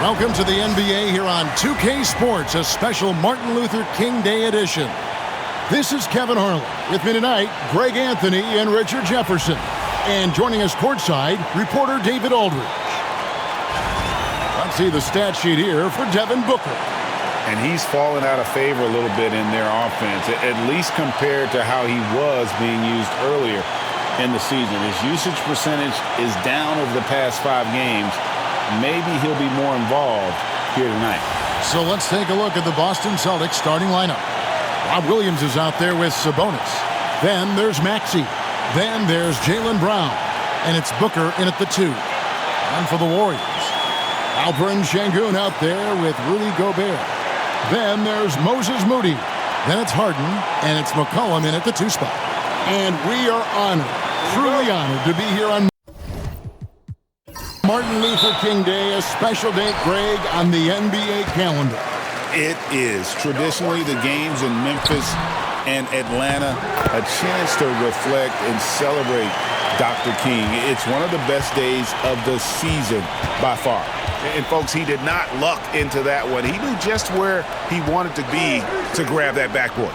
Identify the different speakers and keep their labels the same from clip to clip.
Speaker 1: Welcome to the NBA here on 2K Sports, a special Martin Luther King Day edition. This is Kevin Harlan. With me tonight, Greg Anthony and Richard Jefferson. And joining us courtside, reporter David Aldridge. Let's see the stat sheet here for Devin Booker.
Speaker 2: And he's fallen out of favor a little bit in their offense, at least compared to how he was being used earlier in the season. His usage percentage is down over the past 5 games. Maybe he'll be more involved here tonight.
Speaker 1: So let's take a look at the Boston Celtics starting lineup. Rob Williams is out there with Sabonis. Then there's Maxey. Then there's Jaylen Brown. And it's Booker in at the 2. And for the Warriors, Alperen Sengun out there with Rudy Gobert. Then there's Moses Moody. Then it's Harden. And it's McCollum in at the 2 spot. And we are honored, truly honored to be here on Martin Luther King Day, a special date, Greg, on the NBA calendar.
Speaker 2: It is. Traditionally, the games in Memphis and Atlanta, a chance to reflect and celebrate Dr. King. It's one of the best days of the season by far. And, folks, he did not luck into that one. He knew just where he wanted to be to grab that backboard.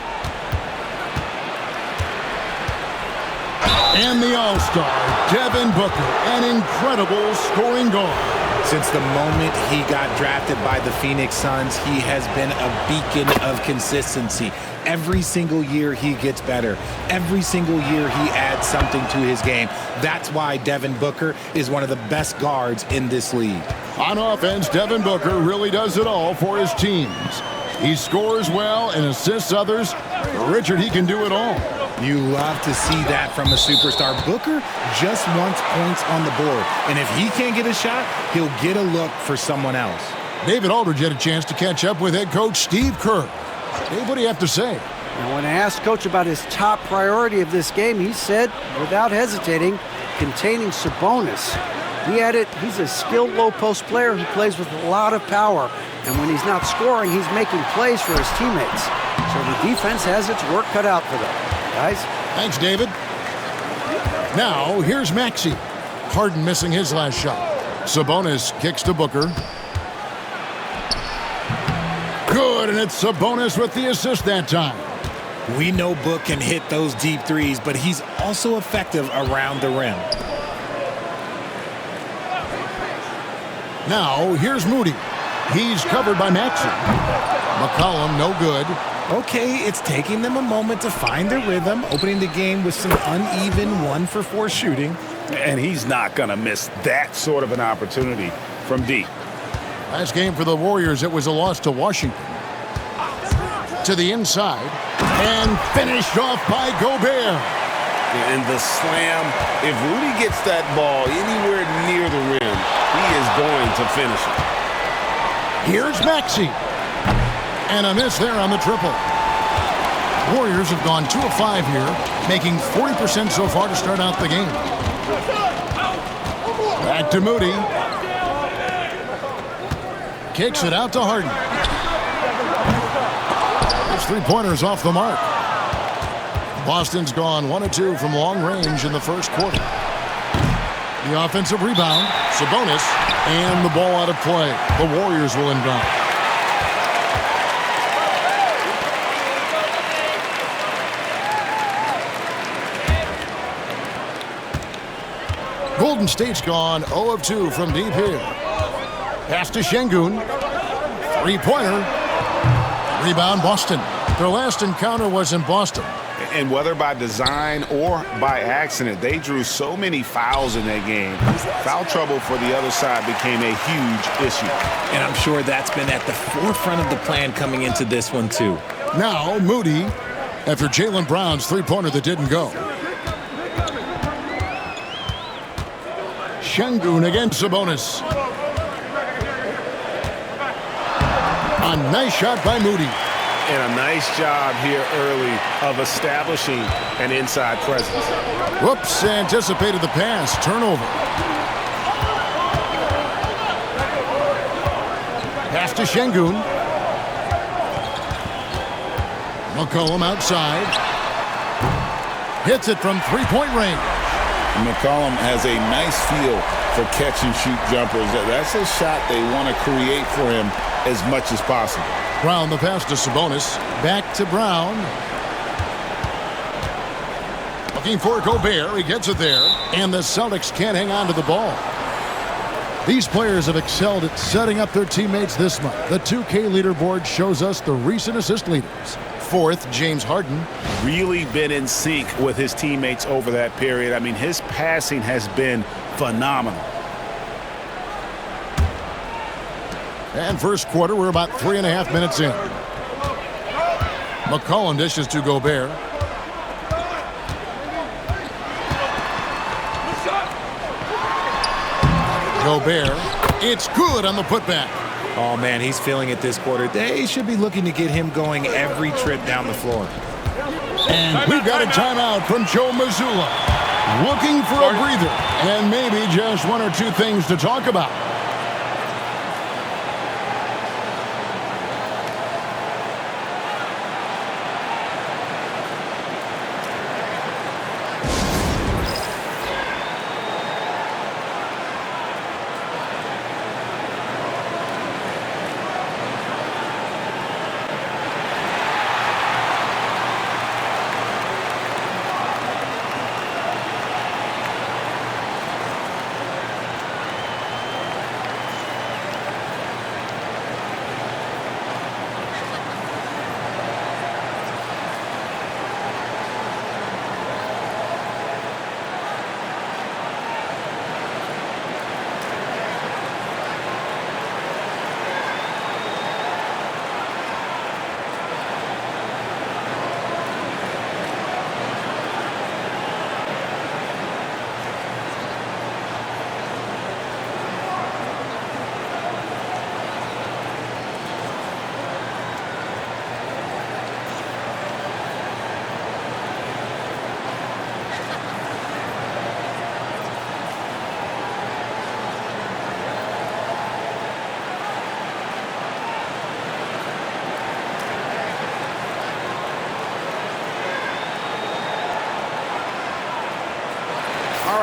Speaker 1: And the All-Star, Devin Booker, an incredible scoring guard.
Speaker 3: Since the moment he got drafted by the Phoenix Suns, he has been a beacon of consistency. Every single year he gets better. Every single year he adds something to his game. That's why Devin Booker is one of the best guards in this league.
Speaker 1: On offense, Devin Booker really does it all for his teams. He scores well and assists others. Richard, he can do it all.
Speaker 3: You love to see that from a superstar. Booker just wants points on the board. And if he can't get a shot, he'll get a look for someone else.
Speaker 1: David Aldridge had a chance to catch up with head coach Steve Kerr. Dave, what do you have to say?
Speaker 4: Now, when I asked Coach about his top priority of this game, he said, without hesitating, containing Sabonis. He added, he's a skilled low-post player who plays with a lot of power. And when he's not scoring, he's making plays for his teammates. So the defense has its work cut out for them. Guys.
Speaker 1: Thanks, David. Now, here's Maxey. Harden missing his last shot. Sabonis kicks to Booker. Good, and it's Sabonis with the assist that time.
Speaker 3: We know Book can hit those deep threes, but he's also effective around the rim.
Speaker 1: Now, here's Moody. He's covered by Maxey. McCollum, no good.
Speaker 3: Okay, it's taking them a moment to find their rhythm, opening the game with some uneven 1-for-4 shooting.
Speaker 2: And he's not going to miss that sort of an opportunity from deep.
Speaker 1: Last game for the Warriors, it was a loss to Washington. To the inside, and finished off by Gobert.
Speaker 2: And the slam, if Rudy gets that ball anywhere near the rim, he is going to finish it.
Speaker 1: Here's Maxey. And a miss there on the triple. Warriors have gone 2 of 5 here, making 40% so far to start out the game. Back to Moody. Kicks it out to Harden. His 3-pointer's off the mark. Boston's gone 1 of 2 from long range in the first quarter. The offensive rebound, Sabonis, and the ball out of play. The Warriors will inbound. Golden State's gone 0 of 2 from deep here. Pass to Sengun. 3-pointer. Rebound, Boston. Their last encounter was in Boston.
Speaker 2: And whether by design or by accident, they drew so many fouls in that game. Foul trouble for the other side became a huge issue.
Speaker 3: And I'm sure that's been at the forefront of the plan coming into this one, too.
Speaker 1: Now, Moody, after Jaylen Brown's 3-pointer that didn't go. Sengun against Sabonis. A nice shot by Moody.
Speaker 2: And a nice job here early of establishing an inside presence.
Speaker 1: Whoops, anticipated the pass. Turnover. Pass to Sengun. McCollum outside. Hits it from 3-point range.
Speaker 2: McCollum has a nice feel for catch-and-shoot jumpers. That's a shot they want to create for him as much as possible.
Speaker 1: Brown the pass to Sabonis. Back to Brown. Looking for Gobert. He gets it there. And the Celtics can't hang on to the ball. These players have excelled at setting up their teammates this month. The 2K leaderboard shows us the recent assist leaders. Fourth, James Harden.
Speaker 2: Really been in sync with his teammates over that period. I mean, his passing has been phenomenal.
Speaker 1: And first quarter, we're about 3.5 minutes in. McCollum dishes to Gobert. Gobert, it's good on the putback.
Speaker 3: Oh, man, he's feeling it this quarter. They should be looking to get him going every trip down the floor.
Speaker 1: And we've got a timeout from Joe Mazzulla. Looking for a breather and maybe just one or two things to talk about.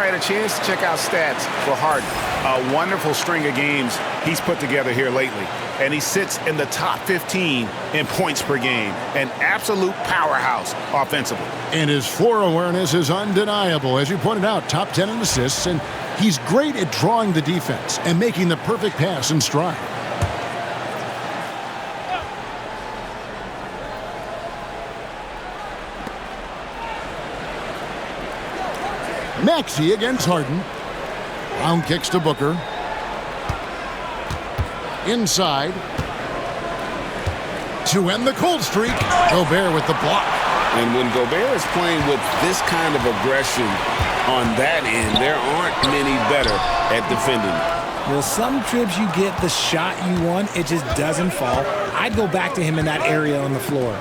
Speaker 2: A chance to check out stats for Harden. A wonderful string of games he's put together here lately. And he sits in the top 15 in points per game. An absolute powerhouse offensively.
Speaker 1: And his floor awareness is undeniable. As you pointed out, top 10 in assists. And he's great at drawing the defense and making the perfect pass in stride. Maxey against Harden. Brown kicks to Booker. Inside. To end the cold streak. Gobert with the block.
Speaker 2: And when Gobert is playing with this kind of aggression on that end, there aren't many better at defending.
Speaker 3: Well, some trips you get the shot you want, it just doesn't fall. I'd go back to him in that area on the floor.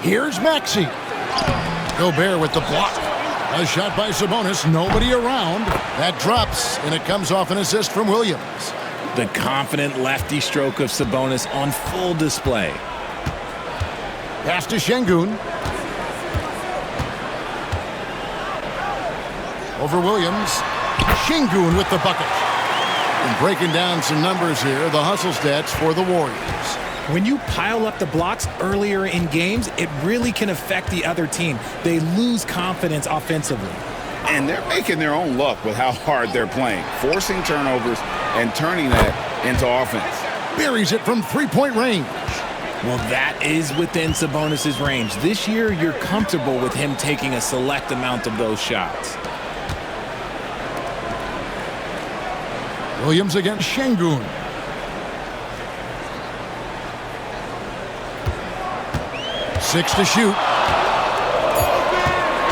Speaker 1: Here's Maxey. Gobert with the block. A shot by Sabonis. Nobody around. That drops, and it comes off an assist from Williams.
Speaker 3: The confident lefty stroke of Sabonis on full display.
Speaker 1: Pass to Şengün. Over Williams. Şengün with the bucket. And breaking down some numbers here, the hustle stats for the Warriors.
Speaker 3: When you pile up the blocks earlier in games, it really can affect the other team. They lose confidence offensively.
Speaker 2: And they're making their own luck with how hard they're playing, forcing turnovers and turning that into offense.
Speaker 1: Buries it from three-point range.
Speaker 3: Well, that is within Sabonis' range. This year, you're comfortable with him taking a select amount of those shots.
Speaker 1: Williams against Şengün. Six to shoot.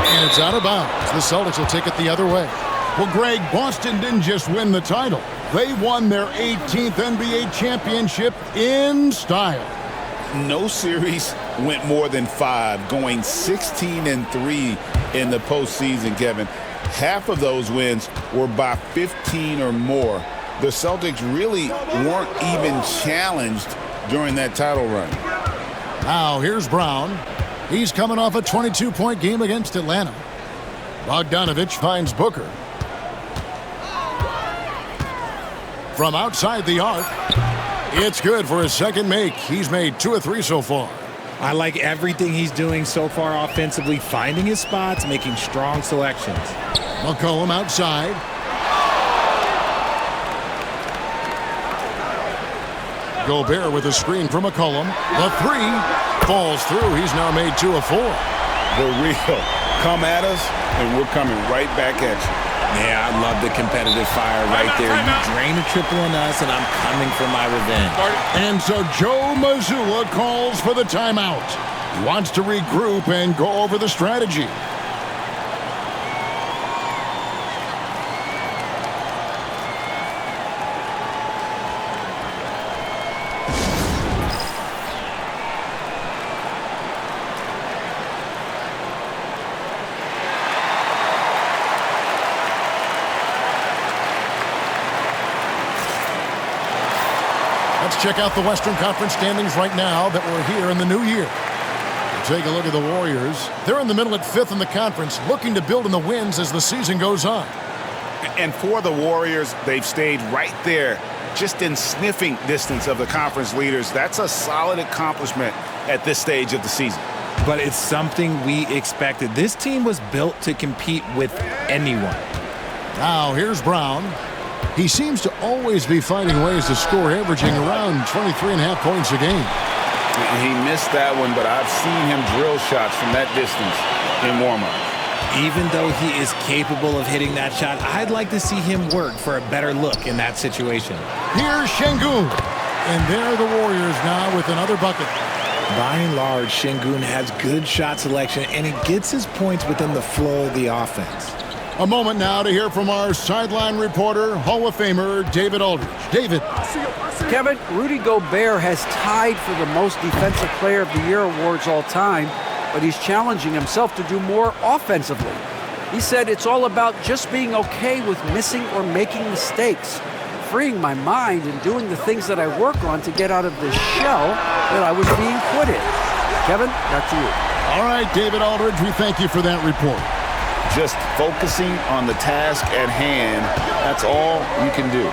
Speaker 1: And it's out of bounds. The Celtics will take it the other way. Well, Greg, Boston didn't just win the title. They won their 18th NBA championship in style.
Speaker 2: No series went more than 5, going 16-3 in the postseason, Kevin. Half of those wins were by 15 or more. The Celtics really weren't even challenged during that title run.
Speaker 1: Now, here's Brown. He's coming off a 22-point game against Atlanta. Bogdanovich finds Booker. From outside the arc, it's good for his second make. He's made 2 of 3 so far.
Speaker 3: I like everything he's doing so far offensively, finding his spots, making strong selections.
Speaker 1: McCollum outside. Gobert with a screen from McCollum. The 3 falls through. He's now made 2 of 4.
Speaker 2: The real come at us, and we're coming right back at you.
Speaker 3: Yeah, I love the competitive fire right there. You drain a triple on us, and I'm coming for my revenge.
Speaker 1: And so Joe Mazzulla calls for the timeout. He wants to regroup and go over the strategy. Let's check out the Western Conference standings right now that we're here in the new year. Take a look at the Warriors. They're in the middle at 5th in the conference, looking to build in the wins as the season goes on.
Speaker 2: And for the Warriors, they've stayed right there, just in sniffing distance of the conference leaders. That's a solid accomplishment at this stage of the season.
Speaker 3: But it's something we expected. This team was built to compete with anyone.
Speaker 1: Now here's Brown. He seems to always be finding ways to score, averaging around 23.5 points a game.
Speaker 2: He missed that one, but I've seen him drill shots from that distance in warm-up.
Speaker 3: Even though he is capable of hitting that shot, I'd like to see him work for a better look in that situation.
Speaker 1: Here's Şengün. And there are the Warriors now with another bucket.
Speaker 3: By and large, Şengün has good shot selection, and he gets his points within the flow of the offense.
Speaker 1: A moment now to hear from our sideline reporter, Hall of Famer David Aldridge. David.
Speaker 4: Kevin, Rudy Gobert has tied for the most Defensive Player of the Year awards all time, but he's challenging himself to do more offensively. He said it's all about just being okay with missing or making mistakes, freeing my mind and doing the things that I work on to get out of this shell that I was being put in. Kevin, back to you.
Speaker 1: All right, David Aldridge, we thank you for that report.
Speaker 2: Just focusing on the task at hand, that's all you can do.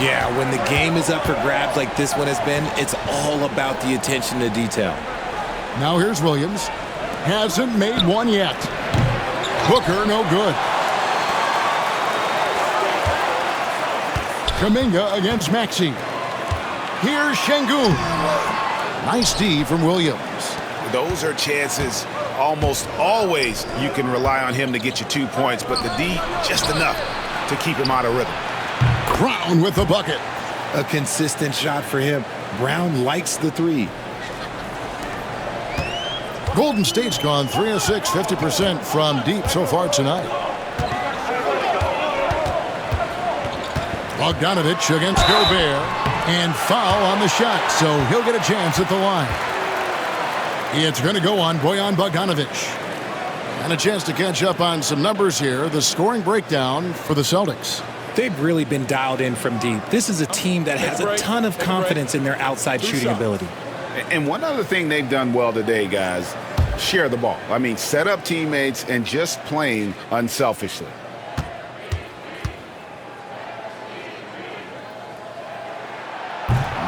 Speaker 3: Yeah, when the game is up for grabs like this one has been, it's all about the attention to detail.
Speaker 1: Now here's Williams. Hasn't made one yet. Booker, no good. Kuminga against Maxey. Here's Şengün. Nice D from Williams.
Speaker 2: Those are chances. Almost always you can rely on him to get you 2 points, but the D just enough to keep him out of rhythm.
Speaker 1: Brown with the bucket.
Speaker 3: A consistent shot for him. Brown likes the 3.
Speaker 1: Golden State's gone 3 of 6, 50% from deep so far tonight. Bogdanovich against Gobert, and foul on the shot, so he'll get a chance at the line. It's going to go on Bojan Bogdanovich. And a chance to catch up on some numbers here. The scoring breakdown for the Celtics.
Speaker 3: They've really been dialed in from deep. This is a team that has a ton of confidence in their outside shooting ability.
Speaker 2: And one other thing they've done well today, guys, share the ball. I mean, set up teammates and just playing unselfishly.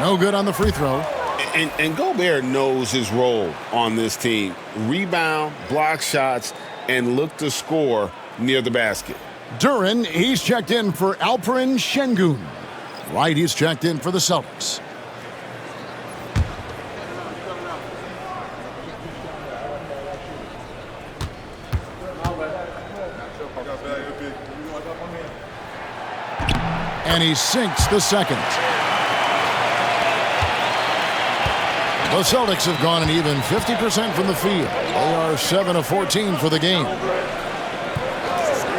Speaker 1: No good on the free throw.
Speaker 2: And Gobert knows his role on this team. Rebound, block shots, and look to score near the basket.
Speaker 1: Duren, he's checked in for Alperen Şengün. White, he's checked in for the Celtics. And he sinks the second. The Celtics have gone an even 50% from the field. They are 7 of 14 for the game.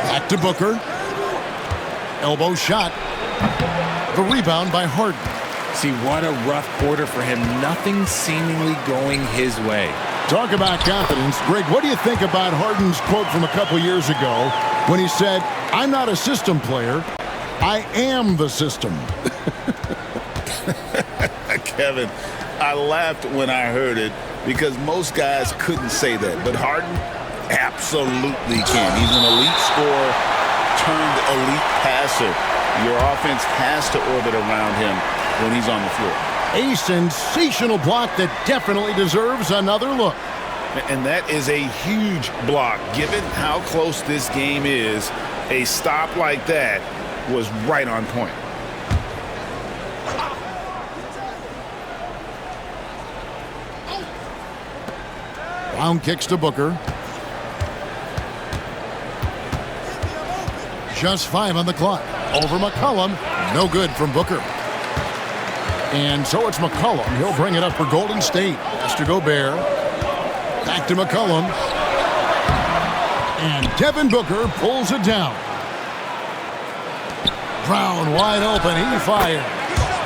Speaker 1: Back to Booker. Elbow shot. The rebound by Harden.
Speaker 3: See, what a rough quarter for him. Nothing seemingly going his way.
Speaker 1: Talk about confidence. Greg, what do you think about Harden's quote from a couple years ago when he said, "I'm not a system player. I am the system."
Speaker 2: Kevin, I laughed when I heard it because most guys couldn't say that. But Harden, Absolutely can. He's an elite scorer turned elite passer. Your offense has to orbit around him when he's on the floor.
Speaker 1: A sensational block that definitely deserves another look.
Speaker 2: And that is a huge block. Given how close this game is, a stop like that was right on point.
Speaker 1: Brown kicks to Booker. Just 5 on the clock. Over McCollum. No good from Booker. And so it's McCollum. He'll bring it up for Golden State. Has to Gobert. Back to McCollum. And Devin Booker pulls it down. Brown wide open. He fires.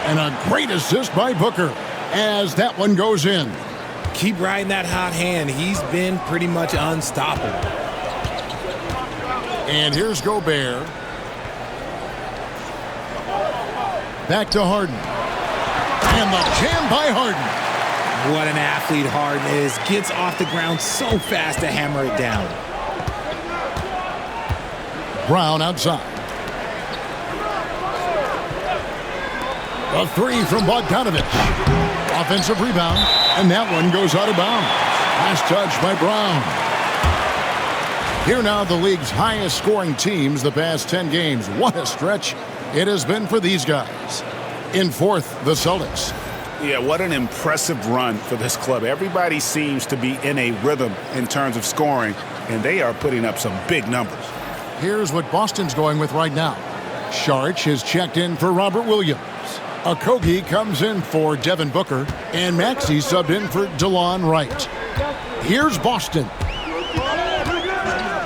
Speaker 1: And a great assist by Booker as that one goes in.
Speaker 3: Keep riding that hot hand. He's been pretty much unstoppable.
Speaker 1: And here's Gobert. Back to Harden. And the jam by Harden.
Speaker 3: What an athlete Harden is. Gets off the ground so fast to hammer it down.
Speaker 1: Brown outside. A 3 from Bogdanovich. Offensive rebound, and that one goes out of bounds. Last touch by Brown. Here now the league's highest scoring teams the past 10 games. What a stretch it has been for these guys. In fourth, the Celtics.
Speaker 2: Yeah, what an impressive run for this club. Everybody seems to be in a rhythm in terms of scoring, and they are putting up some big numbers.
Speaker 1: Here's what Boston's going with right now. Saric is checked in for Robert Williams. Okogie comes in for Devin Booker, and Maxey subbed in for DeLon Wright. Here's Boston.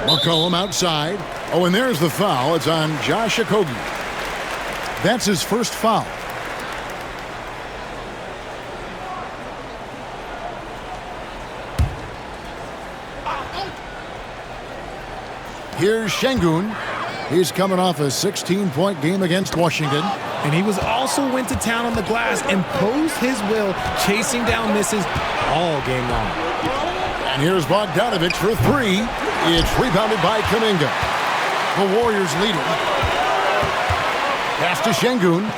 Speaker 1: McCollum outside. Oh, and there's the foul. It's on Josh Okogie. That's his first foul. Here's Şengün. He's coming off a 16-point game against Washington.
Speaker 3: And he also went to town on the glass, imposed his will, chasing down misses all game long.
Speaker 1: And here's Bogdanovich for 3. It's rebounded by Kuminga. The Warriors lead it. Pass to Şengün.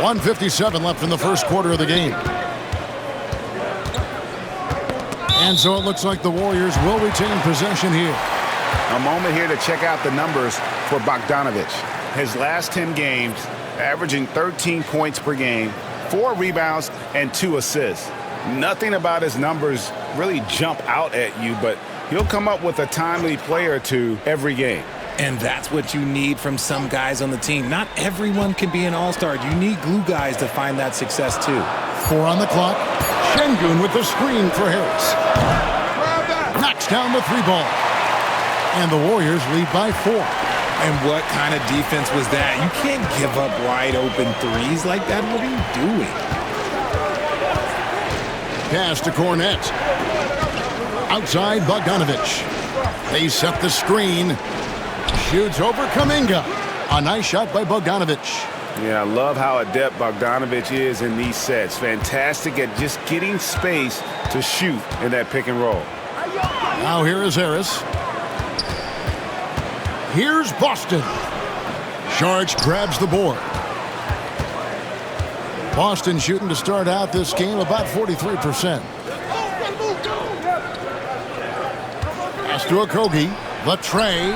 Speaker 1: 1:57 left in the first quarter of the game. And so it looks like the Warriors will retain possession here.
Speaker 2: A moment here to check out the numbers for Bogdanovich. His last 10 games, averaging 13 points per game, 4 rebounds, and 2 assists. Nothing about his numbers really jump out at you, but he'll come up with a timely play or two every game.
Speaker 3: And that's what you need from some guys on the team. Not everyone can be an all-star. You need glue guys to find that success too.
Speaker 1: 4 on the clock. Şengün with the screen for Harris. Knocks down the 3 ball. And the Warriors lead by 4.
Speaker 3: And what kind of defense was that? You can't give up wide open threes like that. What are you doing?
Speaker 1: Pass to Cornette. Outside Bogdanovich. They set the screen. Shoots over Kuminga. A nice shot by Bogdanovich.
Speaker 2: Yeah, I love how adept Bogdanovich is in these sets. Fantastic at just getting space to shoot in that pick and roll.
Speaker 1: Now here is Harris. Here's Boston. Saric grabs the board. Boston shooting to start out this game about 43%. Pass to Okogie. The tray.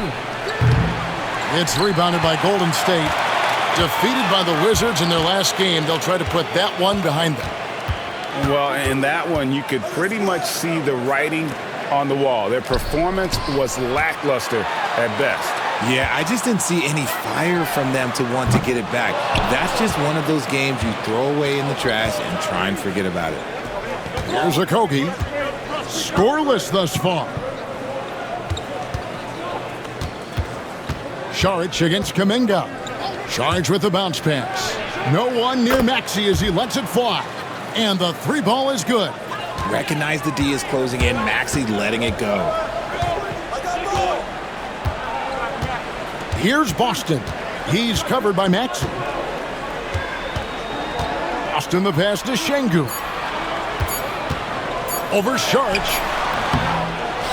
Speaker 1: It's rebounded by Golden State. Defeated by the Wizards in their last game, they'll try to put that one behind them.
Speaker 2: Well, in that one, you could pretty much see the writing on the wall. Their performance was lackluster at best.
Speaker 3: Yeah, I just didn't see any fire from them to want to get it back. That's just one of those games you throw away in the trash and try and forget about it.
Speaker 1: Here's Okogie. Scoreless thus far. Saric against Kuminga. Saric with the bounce pass. No one near Maxey as he lets it fly. And the 3 ball is good.
Speaker 3: Recognize the D is closing in. Maxey letting it go.
Speaker 1: Here's Boston. He's covered by Maxey. Boston the pass to Şengün. over Sharch.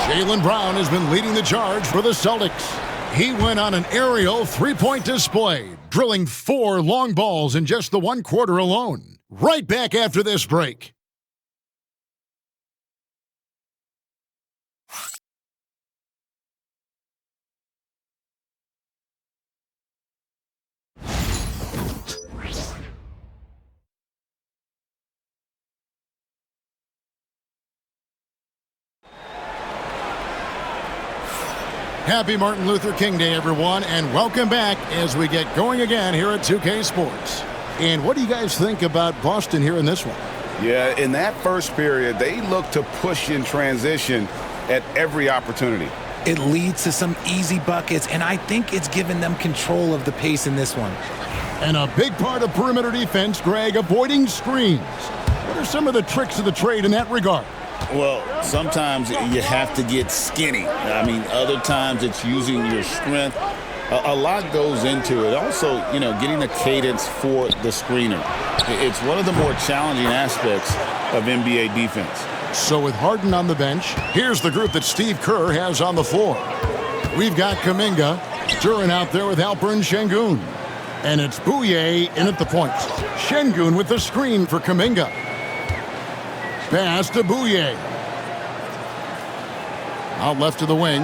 Speaker 1: Jaylen Brown has been leading the charge for the Celtics. He went on an aerial three-point display, drilling 4 long balls in just the 1 quarter alone. Right back after this break. Happy Martin Luther King Day, everyone, and welcome back as we get going again here at 2K Sports. And what do you guys think about Boston here in this one?
Speaker 2: Yeah, in that first period, they look to push in transition at every opportunity.
Speaker 3: It leads to some easy buckets, and I think it's given them control of the pace in this one.
Speaker 1: And a big part of perimeter defense, Greg, avoiding screens. What are some of the tricks of the trade in that regard?
Speaker 2: Well, sometimes you have to get skinny. I mean, other times it's using your strength. A lot goes into it. Also, getting a cadence for the screener. It's one of the more challenging aspects of NBA defense.
Speaker 1: So with Harden on the bench, here's the group that Steve Kerr has on the floor. We've got Kuminga, Duran out there with Alperen Şengün. And it's Bouye in at the point. Şengün with the screen for Kuminga. Pass to Bouye. Out left to the wing.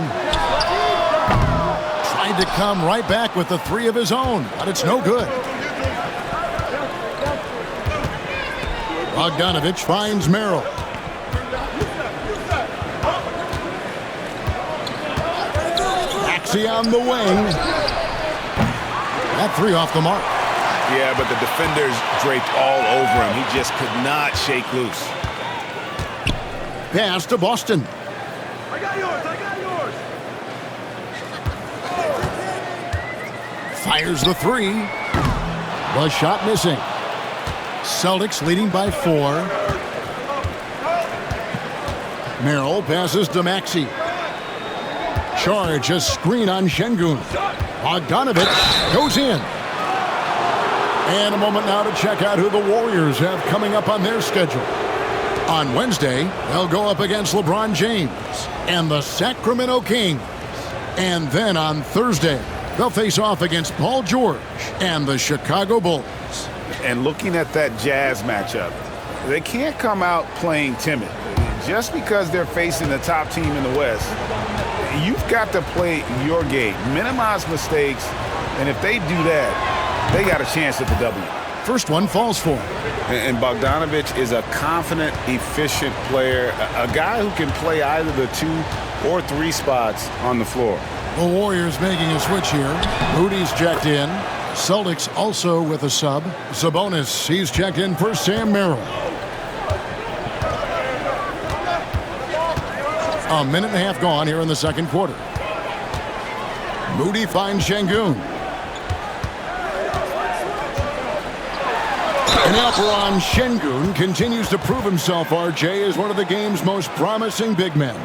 Speaker 1: Tried to come right back with the 3 of his own, but it's no good. Bogdanovich finds Merrill. Maxey on the wing. That 3 off the mark.
Speaker 2: Yeah, but the defenders draped all over him. He just could not shake loose.
Speaker 1: Pass to Boston.
Speaker 5: I got yours.
Speaker 1: Fires the 3. The shot missing. Celtics leading by 4. Merrill passes to Maxey. Charge a screen on Şengün. Bogdanovich goes in. And a moment now to check out who the Warriors have coming up on their schedule. On Wednesday, they'll go up against LeBron James and the Sacramento Kings. And then on Thursday, they'll face off against Paul George and the Chicago Bulls.
Speaker 2: And looking at that Jazz matchup, they can't come out playing timid. Just because they're facing the top team in the West, you've got to play your game, minimize mistakes, and if they do that, they got a chance at the W.
Speaker 1: First one falls for him.
Speaker 2: And Bogdanovich is a confident, efficient player, a guy who can play either the 2 or 3 spots on the floor.
Speaker 1: The Warriors making a switch here. Rudy's checked in. Celtics also with a sub. Sabonis, he's checked in for Sam Merrill. A minute and a half gone here in the second quarter. Moody finds Şengün. And Alperen Şengün continues to prove himself, RJ, as one of the game's most promising big men.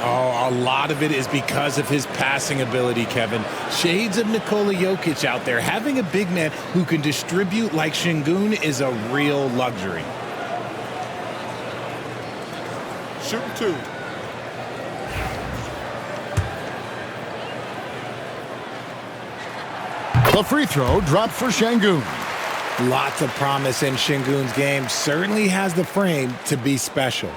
Speaker 3: Oh, a lot of it is because of his passing ability, Kevin. Shades of Nikola Jokic out there. Having a big man who can distribute like Şengün is a real luxury.
Speaker 2: Shoot 2.
Speaker 1: The free throw dropped for Şengün.
Speaker 3: Lots of promise in Şengün's game. Certainly has the frame to be special.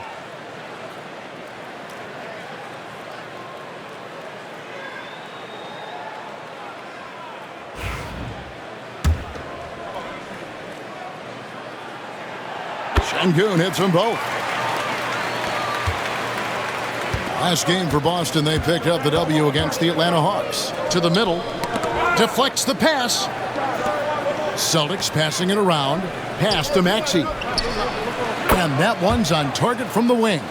Speaker 1: Şengün hits them both. Last game for Boston, they picked up the W against the Atlanta Hawks. To the middle. Deflects the pass. Celtics passing it around. Pass to Maxey. And that one's on target from the wing.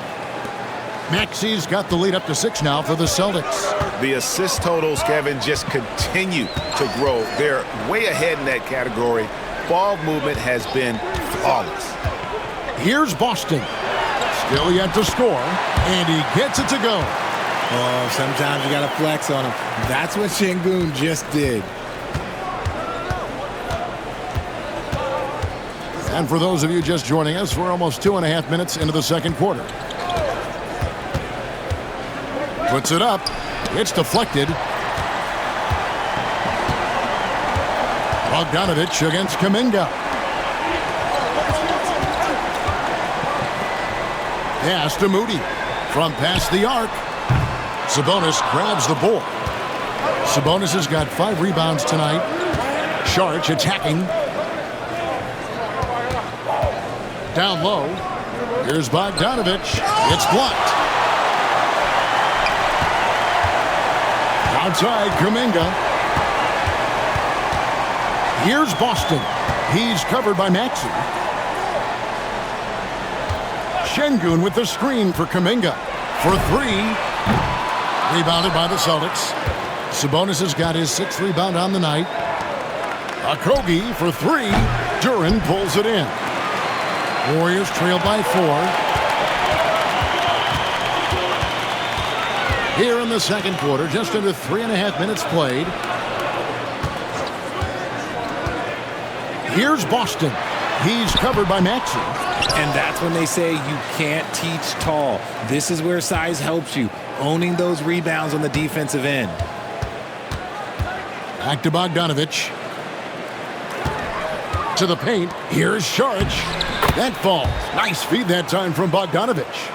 Speaker 1: Maxey's got the lead up to 6 now for the Celtics.
Speaker 2: The assist totals, Kevin, just continue to grow. They're way ahead in that category. Ball movement has been flawless.
Speaker 1: Here's Boston. Still yet to score, and he gets it to go.
Speaker 3: Oh, sometimes you got to flex on him. That's what Şengün just did.
Speaker 1: And for those of you just joining us, we're almost 2.5 minutes into the second quarter. Puts it up. It's deflected. Bogdanovich against Kuminga. Pass to Moody. From past the arc. Sabonis grabs the board. Sabonis has got 5 rebounds tonight. Saric attacking. Down low. Here's Bogdanovich. It's blocked. Outside Kuminga. Here's Boston. He's covered by Maxey. Şengün with the screen for Kuminga. For 3. Rebounded by the Celtics. Sabonis has got his 6th rebound on the night. Okogie for 3. Duren pulls it in. Warriors trail by 4. Here in the second quarter, just under 3.5 minutes played. Here's Boston. He's covered by Maxey.
Speaker 3: And that's when they say you can't teach tall. This is where size helps you, owning those rebounds on the defensive end.
Speaker 1: Back to Bogdanovich. To the paint. Here's Saric. That falls. Nice feed that time from Bogdanovich.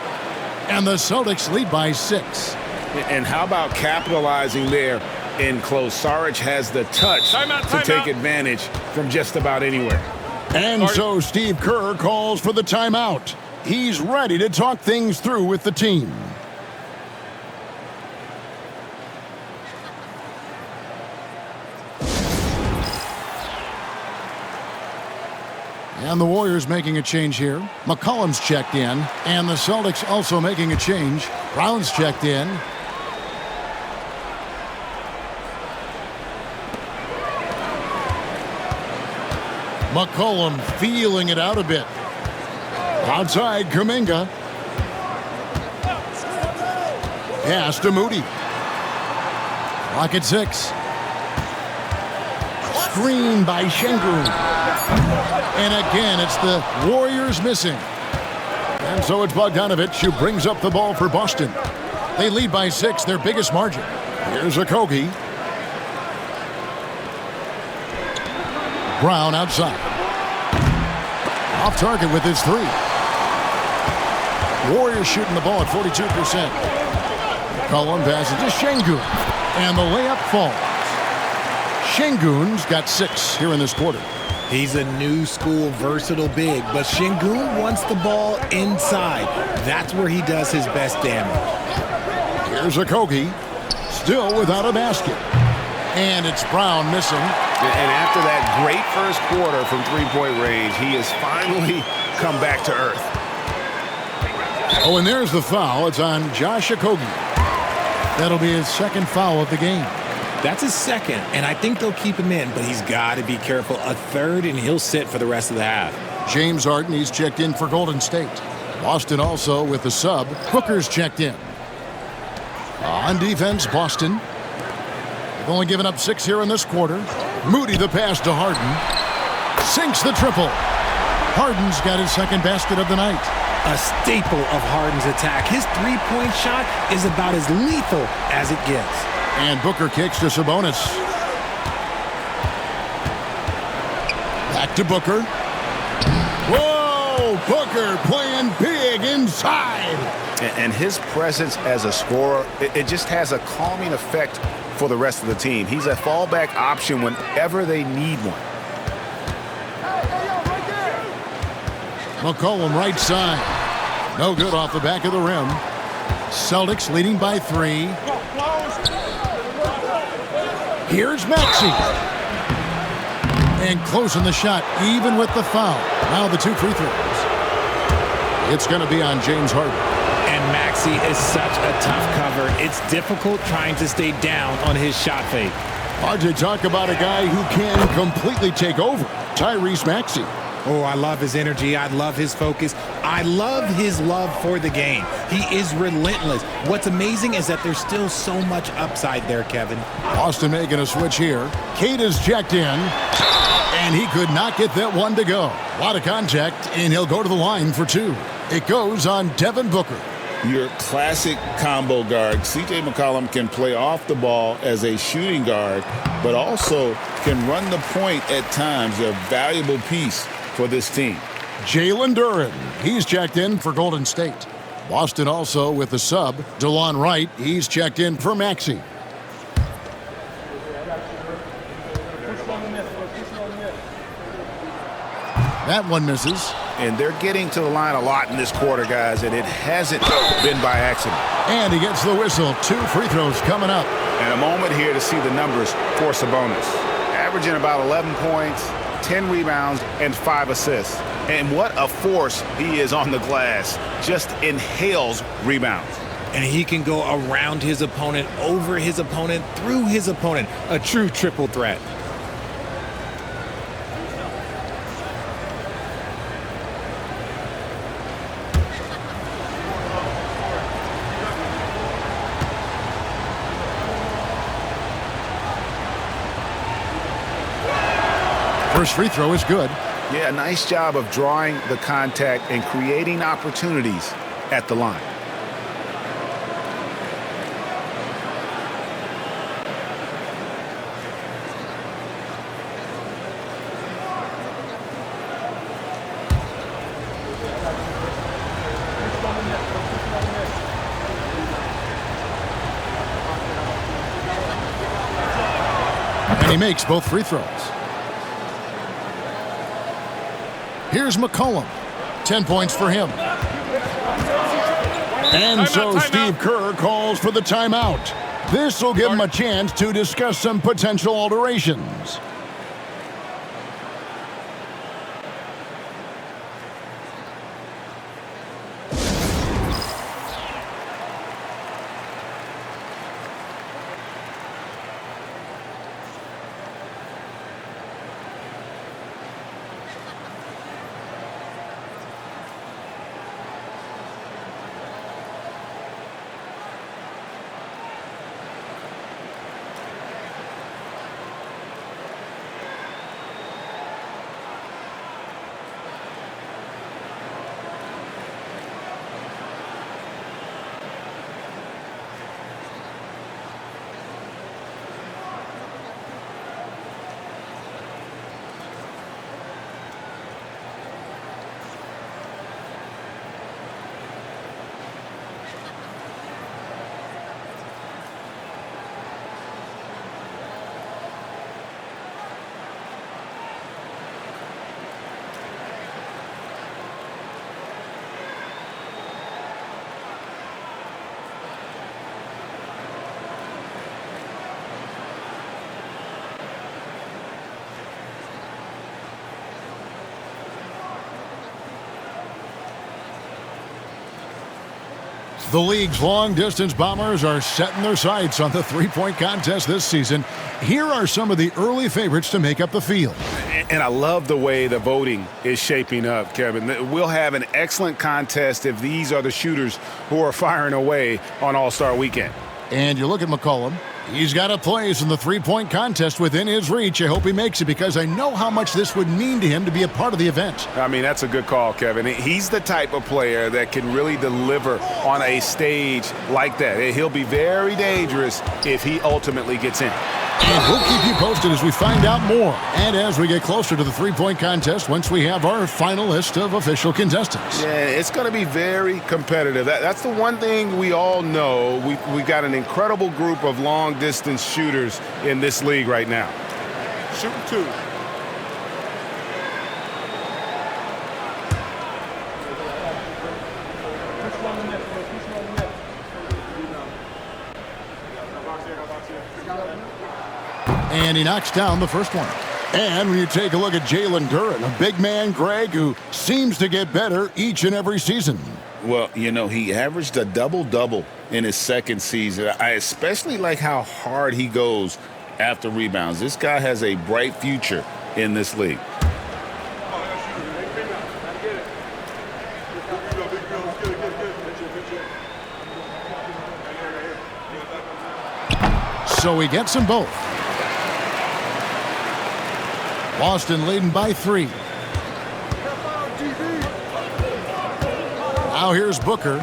Speaker 1: And the Celtics lead by 6.
Speaker 2: And how about capitalizing there in close? Saric has the touch to take advantage from just about anywhere.
Speaker 1: And so Steve Kerr calls for the timeout. He's ready to talk things through with the team. And the Warriors making a change here. McCollum's checked in. And the Celtics also making a change. Brown's checked in. McCollum feeling it out a bit. Outside Kuminga. Pass to Moody. Clock at 6. Screen by Şengün. And again, it's the Warriors missing. And so it's Bogdanovich who brings up the ball for Boston. They lead by 6, their biggest margin. Here's Okogie. Brown outside. Off target with his 3. Warriors shooting the ball at 42%. Cullen passes to Şengün. And the layup falls. Şengün's got 6 here in this quarter.
Speaker 3: He's a new school versatile big, but Şengün wants the ball inside. That's where he does his best damage.
Speaker 1: Here's Okogie. Still without a basket. And it's Brown missing.
Speaker 2: And after that great first quarter from three-point range, he has finally come back to earth.
Speaker 1: Oh, and there's the foul. It's on Josh Okogie. That'll be his 2nd foul of the game.
Speaker 3: That's his 2nd, and I think they'll keep him in, but he's got to be careful. A 3rd, and he'll sit for the rest of the half.
Speaker 1: James Harden, he's checked in for Golden State. Boston also with the sub. Booker's checked in. On defense, Boston. They've only given up 6 here in this quarter. Moody the pass to Harden. Sinks the triple. Harden's got his 2nd basket of the night.
Speaker 3: A staple of Harden's attack. His 3-point shot is about as lethal as it gets.
Speaker 1: And Booker kicks to Sabonis. Back to Booker. Whoa! Booker playing big inside.
Speaker 2: And his presence as a scorer, it just has a calming effect for the rest of the team. He's a fallback option whenever they need one.
Speaker 1: McCollum right side. No good off the back of the rim. Celtics leading by 3. Here's Maxey. And closing the shot, even with the foul. Now the 2 free throws. It's going to be on James Harden.
Speaker 3: And Maxey is such a tough cover. It's difficult trying to stay down on his shot fake.
Speaker 1: Hard to talk about a guy who can completely take over. Tyrese Maxey.
Speaker 3: Oh, I love his energy. I love his focus. I love his love for the game. He is relentless. What's amazing is that there's still so much upside there, Kevin.
Speaker 1: Boston making a switch here. Cade is checked in, and he could not get that one to go. A lot of contact, and he'll go to the line for 2. It goes on Devin Booker.
Speaker 2: Your classic combo guard. C.J. McCollum can play off the ball as a shooting guard, but also can run the point at times, a valuable piece for this team.
Speaker 1: Jalen Duren, he's checked in for Golden State. Boston also with the sub, DeLon Wright, he's checked in for Maxey. That one misses.
Speaker 2: And they're getting to the line a lot in this quarter, guys, and it hasn't been by accident.
Speaker 1: And he gets the whistle. 2 free throws coming up.
Speaker 2: And a moment here to see the numbers for Sabonis. Averaging about 11 points, 10 rebounds, and 5 assists. And what a force he is on the glass. Just inhales rebounds.
Speaker 3: And he can go around his opponent, over his opponent, through his opponent. A true triple threat.
Speaker 1: First free throw is good.
Speaker 2: Yeah, nice job of drawing the contact and creating opportunities at the line.
Speaker 1: And he makes both free throws. Here's McCollum. 10 points for him. And so Steve Kerr calls for the timeout. This will give him a chance to discuss some potential alterations. The league's long-distance bombers are setting their sights on the three-point contest this season. Here are some of the early favorites to make up the field.
Speaker 2: And I love the way the voting is shaping up, Kevin. We'll have an excellent contest if these are the shooters who are firing away on All-Star Weekend.
Speaker 1: And you look at McCollum. He's got a place in the three-point contest within his reach. I hope he makes it because I know how much this would mean to him to be a part of the event.
Speaker 2: I mean, that's a good call, Kevin. He's the type of player that can really deliver on a stage like that. He'll be very dangerous if he ultimately gets in.
Speaker 1: And we'll keep you posted as we find out more and as we get closer to the three-point contest once we have our final list of official contestants.
Speaker 2: Yeah, it's going to be very competitive. That's the one thing we all know. We've got an incredible group of long-distance shooters in this league right now.
Speaker 5: Shooting two.
Speaker 1: And he knocks down the first one. And when you take a look at Jalen Duren, a big man, Greg, who seems to get better each and every season.
Speaker 2: Well, you know, he averaged a double-double in his second season. I especially like how hard he goes after rebounds. This guy has a bright future in this league.
Speaker 1: So he gets them both. Boston leading by 3. Now here's Booker.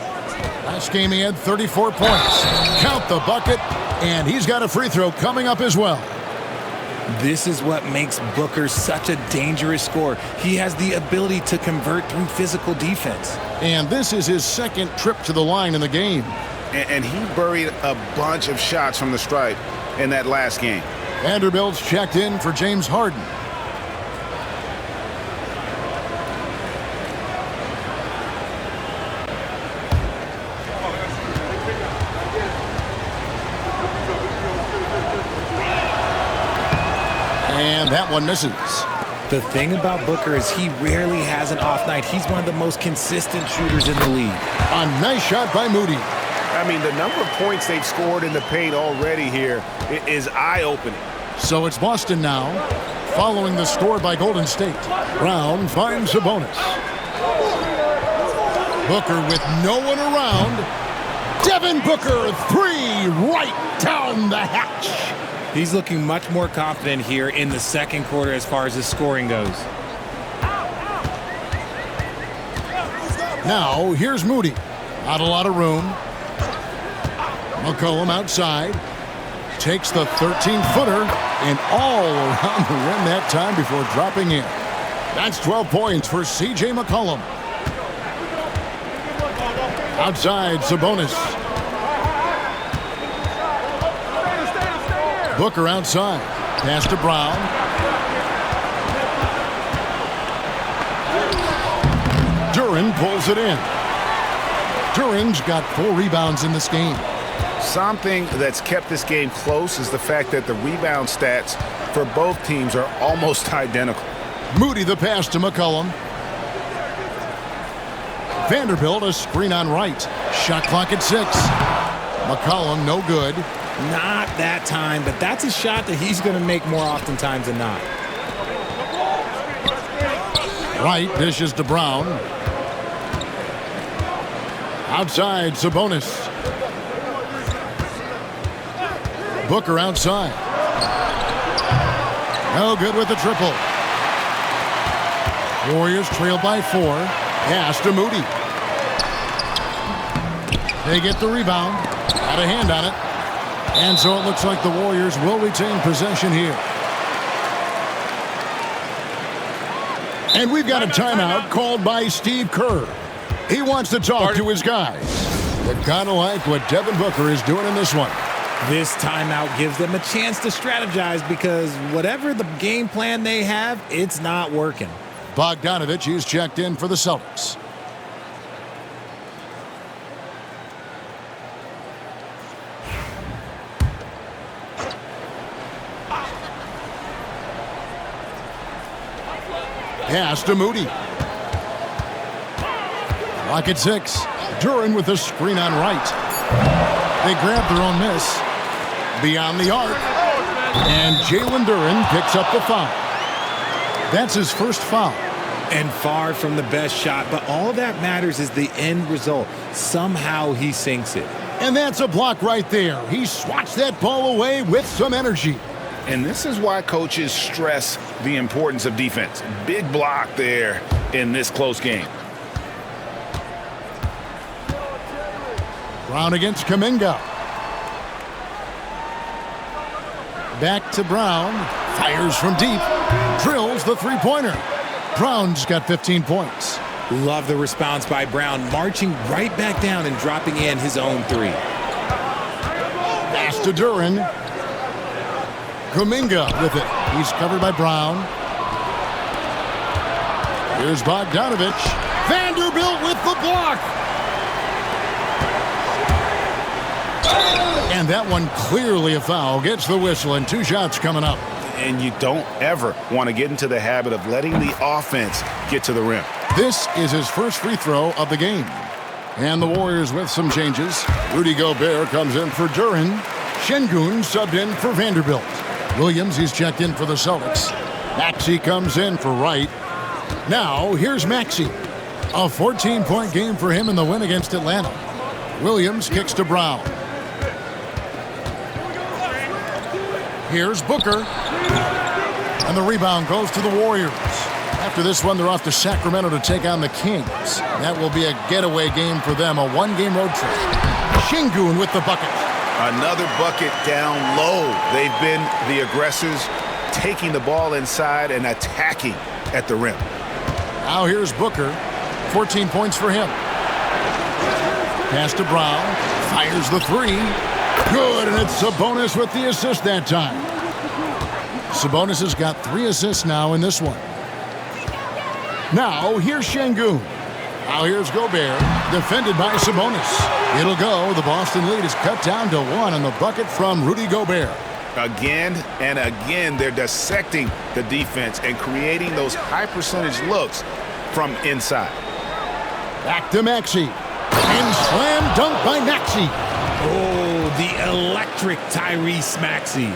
Speaker 1: Last game he had 34 points. Count the bucket, and he's got a free throw coming up as well.
Speaker 3: This is what makes Booker such a dangerous scorer. He has the ability to convert through physical defense.
Speaker 1: And this is his second trip to the line in the game.
Speaker 2: And he buried a bunch of shots from the stripe in that last game.
Speaker 1: Vanderbilt's checked in for James Harden. And that one misses.
Speaker 3: The thing about Booker is he rarely has an off night. He's one of the most consistent shooters in the league.
Speaker 1: A nice shot by Moody.
Speaker 2: I mean, the number of points they've scored in the paint already here is eye-opening.
Speaker 1: So it's Boston now, following the score by Golden State. Brown finds Sabonis. Booker with no one around. Devin Booker, three, right down the hatch.
Speaker 3: He's looking much more confident here in the second quarter as far as his scoring goes.
Speaker 1: Now, here's Moody. Not a lot of room. McCollum outside. Takes the 13-footer and all around the rim that time before dropping in. That's 12 points for C.J. McCollum. Outside, Sabonis. Booker outside. Pass to Brown. Duren pulls it in. Duren's got 4 rebounds in this game.
Speaker 2: Something that's kept this game close is the fact that the rebound stats for both teams are almost identical.
Speaker 1: Moody the pass to McCollum. Vanderbilt a screen on right. Shot clock at 6. McCollum no good.
Speaker 3: Not that time, but that's a shot that he's going to make more oftentimes than not.
Speaker 1: Wright dishes to Brown. Outside, Sabonis. Booker outside. No good with the triple. Warriors trail by 4. Pass to Moody. They get the rebound. Got a hand on it. And so it looks like the Warriors will retain possession here. And we've got a timeout called by Steve Kerr. He wants to talk to his guys. They kind of like what Devin Booker is doing in this one.
Speaker 3: This timeout gives them a chance to strategize because whatever the game plan they have, it's not working.
Speaker 1: Bogdanovich is checked in for the Celtics. Pass to Moody. Clock at 6. Duren with a screen on right. They grab their own miss. Beyond the arc. And Jalen Duren picks up the foul. That's his first foul.
Speaker 3: And far from the best shot, but all that matters is the end result. Somehow he sinks it.
Speaker 1: And that's a block right there. He swats that ball away with some energy.
Speaker 2: And this is why coaches stress the importance of defense. Big block there in this close game.
Speaker 1: Brown against Kuminga. Back to Brown. Fires from deep. Drills the three-pointer. Brown's got 15 points.
Speaker 3: Love the response by Brown, marching right back down and dropping in his own 3.
Speaker 1: Pass to Duren. Kuminga with it. He's covered by Brown. Here's Bogdanovich. Vanderbilt with the block. And that one clearly a foul. Gets the whistle and 2 shots coming up.
Speaker 2: And you don't ever want to get into the habit of letting the offense get to the rim.
Speaker 1: This is his first free throw of the game. And the Warriors with some changes. Rudy Gobert comes in for Duren. Şengün subbed in for Vanderbilt. Williams, he's checked in for the Celtics. Maxey comes in for Wright. Now, here's Maxey. A 14-point game for him in the win against Atlanta. Williams kicks to Brown. Here's Booker. And the rebound goes to the Warriors. After this one, they're off to Sacramento to take on the Kings. That will be a getaway game for them, a one-game road trip. Şengün with the bucket.
Speaker 2: Another bucket down low. They've been the aggressors, taking the ball inside and attacking at the rim.
Speaker 1: Now here's Booker. 14 points for him. Pass to Brown. Fires the three. Good, and it's Sabonis with the assist that time. Sabonis has got 3 assists now in this one. Now here's Şengün. Now here's Gobert, defended by Sabonis. It'll go. The Boston lead is cut down to 1 on the bucket from Rudy Gobert.
Speaker 2: Again and again, they're dissecting the defense and creating those high-percentage looks from inside.
Speaker 1: Back to Maxey. And slam dunk by Maxey.
Speaker 3: Oh, the electric Tyrese Maxey.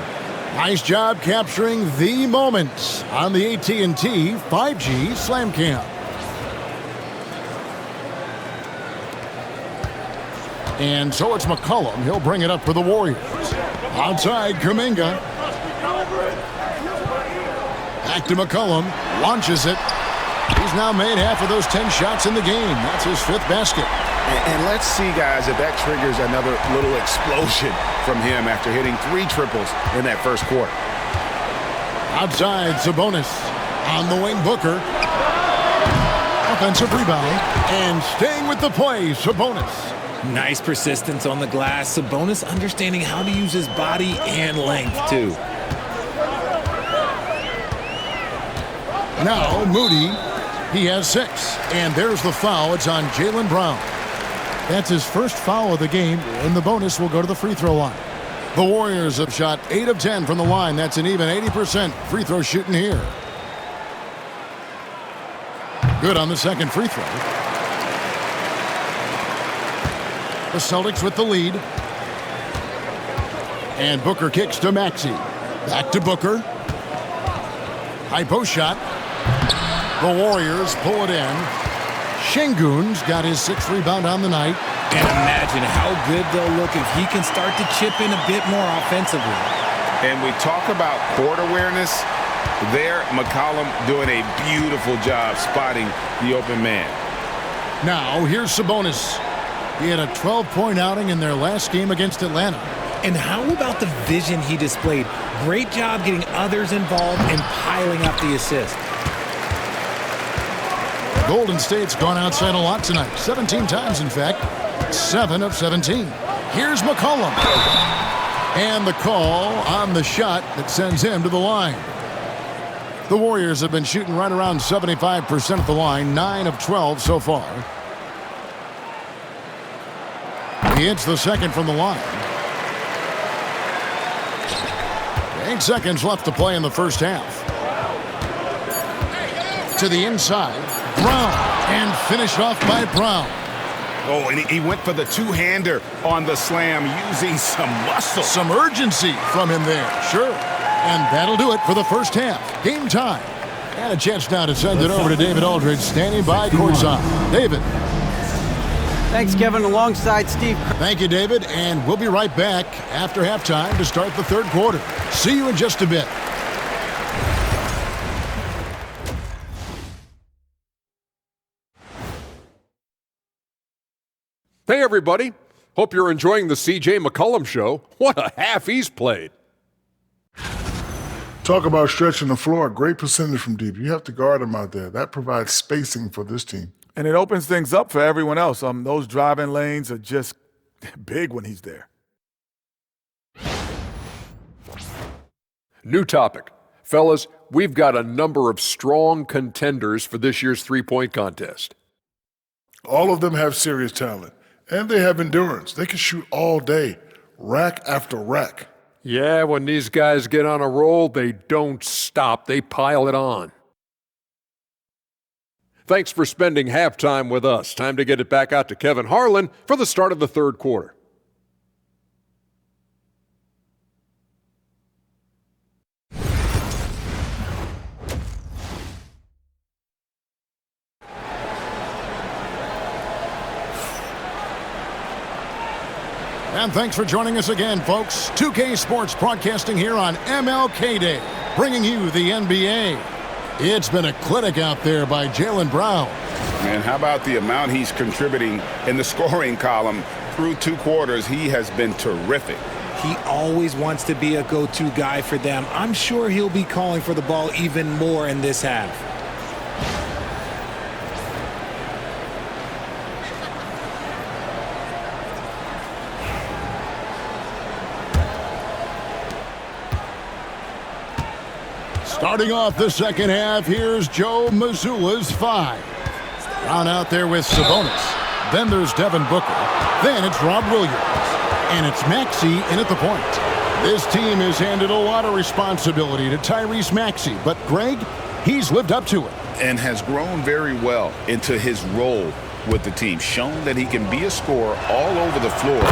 Speaker 1: Nice job capturing the moment on the AT&T 5G Slam Cam. And so it's McCollum. He'll bring it up for the Warriors. Outside, Kuminga. Back to McCollum. Launches it. He's now made half of those 10 shots in the game. That's his 5th basket.
Speaker 2: And let's see, guys, if that triggers another little explosion from him after hitting 3 triples in that first quarter.
Speaker 1: Outside, Sabonis. On the wing, Booker. Offensive rebound. And staying with the play, Sabonis.
Speaker 3: Nice persistence on the glass. Sabonis understanding how to use his body and length, too.
Speaker 1: Now, Moody. He has 6. And there's the foul. It's on Jaylen Brown. That's his first foul of the game, and the bonus will go to the free throw line. The Warriors have shot 8 of 10 from the line. That's an even 80% free throw shooting here. Good on the second free throw. The Celtics with the lead. And Booker kicks to Maxey. Back to Booker. High post shot. The Warriors pull it in. Şengün's got his 6th rebound on the night.
Speaker 3: And imagine how good they'll look if he can start to chip in a bit more offensively.
Speaker 2: And we talk about court awareness. There, McCollum doing a beautiful job spotting the open man.
Speaker 1: Now, here's Sabonis. He had a 12-point outing in their last game against Atlanta.
Speaker 3: And how about the vision he displayed? Great job getting others involved and piling up the assist.
Speaker 1: Golden State's gone outside a lot tonight. 17 times, in fact. 7 of 17. Here's McCollum. And the call on the shot that sends him to the line. The Warriors have been shooting right around 75% at the line. 9 of 12 so far. He hits the second from the line. 8 seconds left to play in the first half. To the inside. Brown, and finished off by Brown.
Speaker 2: Oh, and he went for the two-hander on the slam using some muscle.
Speaker 1: Some urgency from him there, sure. And that'll do it for the first half. Game time. And a chance now to send it over to David Aldridge, standing by courtside. David.
Speaker 4: Thanks, Kevin, alongside Steve.
Speaker 1: Thank you, David, and we'll be right back after halftime to start the third quarter. See you in just a bit.
Speaker 5: Hey, everybody. Hope you're enjoying the C.J. McCollum Show. What a half he's played.
Speaker 6: Talk about stretching the floor. Great percentage from deep. You have to guard him out there. That provides spacing for this team.
Speaker 7: And it opens things up for everyone else. Those driving lanes are just big when he's there.
Speaker 5: New topic. Fellas, we've got a number of strong contenders for this year's three-point contest.
Speaker 6: All of them have serious talent. And they have endurance. They can shoot all day, rack after rack.
Speaker 5: Yeah, when these guys get on a roll, they don't stop. They pile it on. Thanks for spending halftime with us. Time to get it back out to Kevin Harlan for the start of the third quarter.
Speaker 1: And thanks for joining us again, folks. 2K Sports broadcasting here on MLK Day, bringing you the NBA. It's been a clinic out there by Jaylen Brown.
Speaker 2: And how about the amount he's contributing in the scoring column through 2 quarters? He has been terrific.
Speaker 3: He always wants to be a go-to guy for them. I'm sure he'll be calling for the ball even more in this half.
Speaker 1: Starting off the second half, here's Joe Mazzulla's 5. Brown out there with Sabonis. Then there's Devin Booker. Then it's Rob Williams. And it's Maxey in at the point. This team has handed a lot of responsibility to Tyrese Maxey, but Greg, he's lived up to it.
Speaker 2: And has grown very well into his role with the team. Shown that he can be a scorer all over the floor.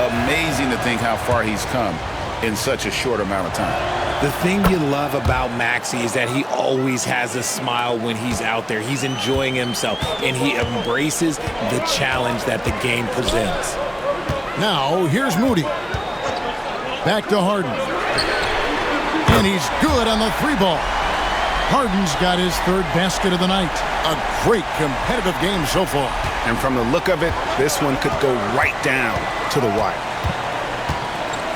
Speaker 2: Amazing to think how far he's come in such a short amount of time.
Speaker 3: The thing you love about Maxey is that he always has a smile when he's out there. He's enjoying himself, and he embraces the challenge that the game presents.
Speaker 1: Now, here's Moody. Back to Harden. And he's good on the 3-ball. Harden's got his 3rd basket of the night. A great competitive game so far.
Speaker 2: And from the look of it, this one could go right down to the wire.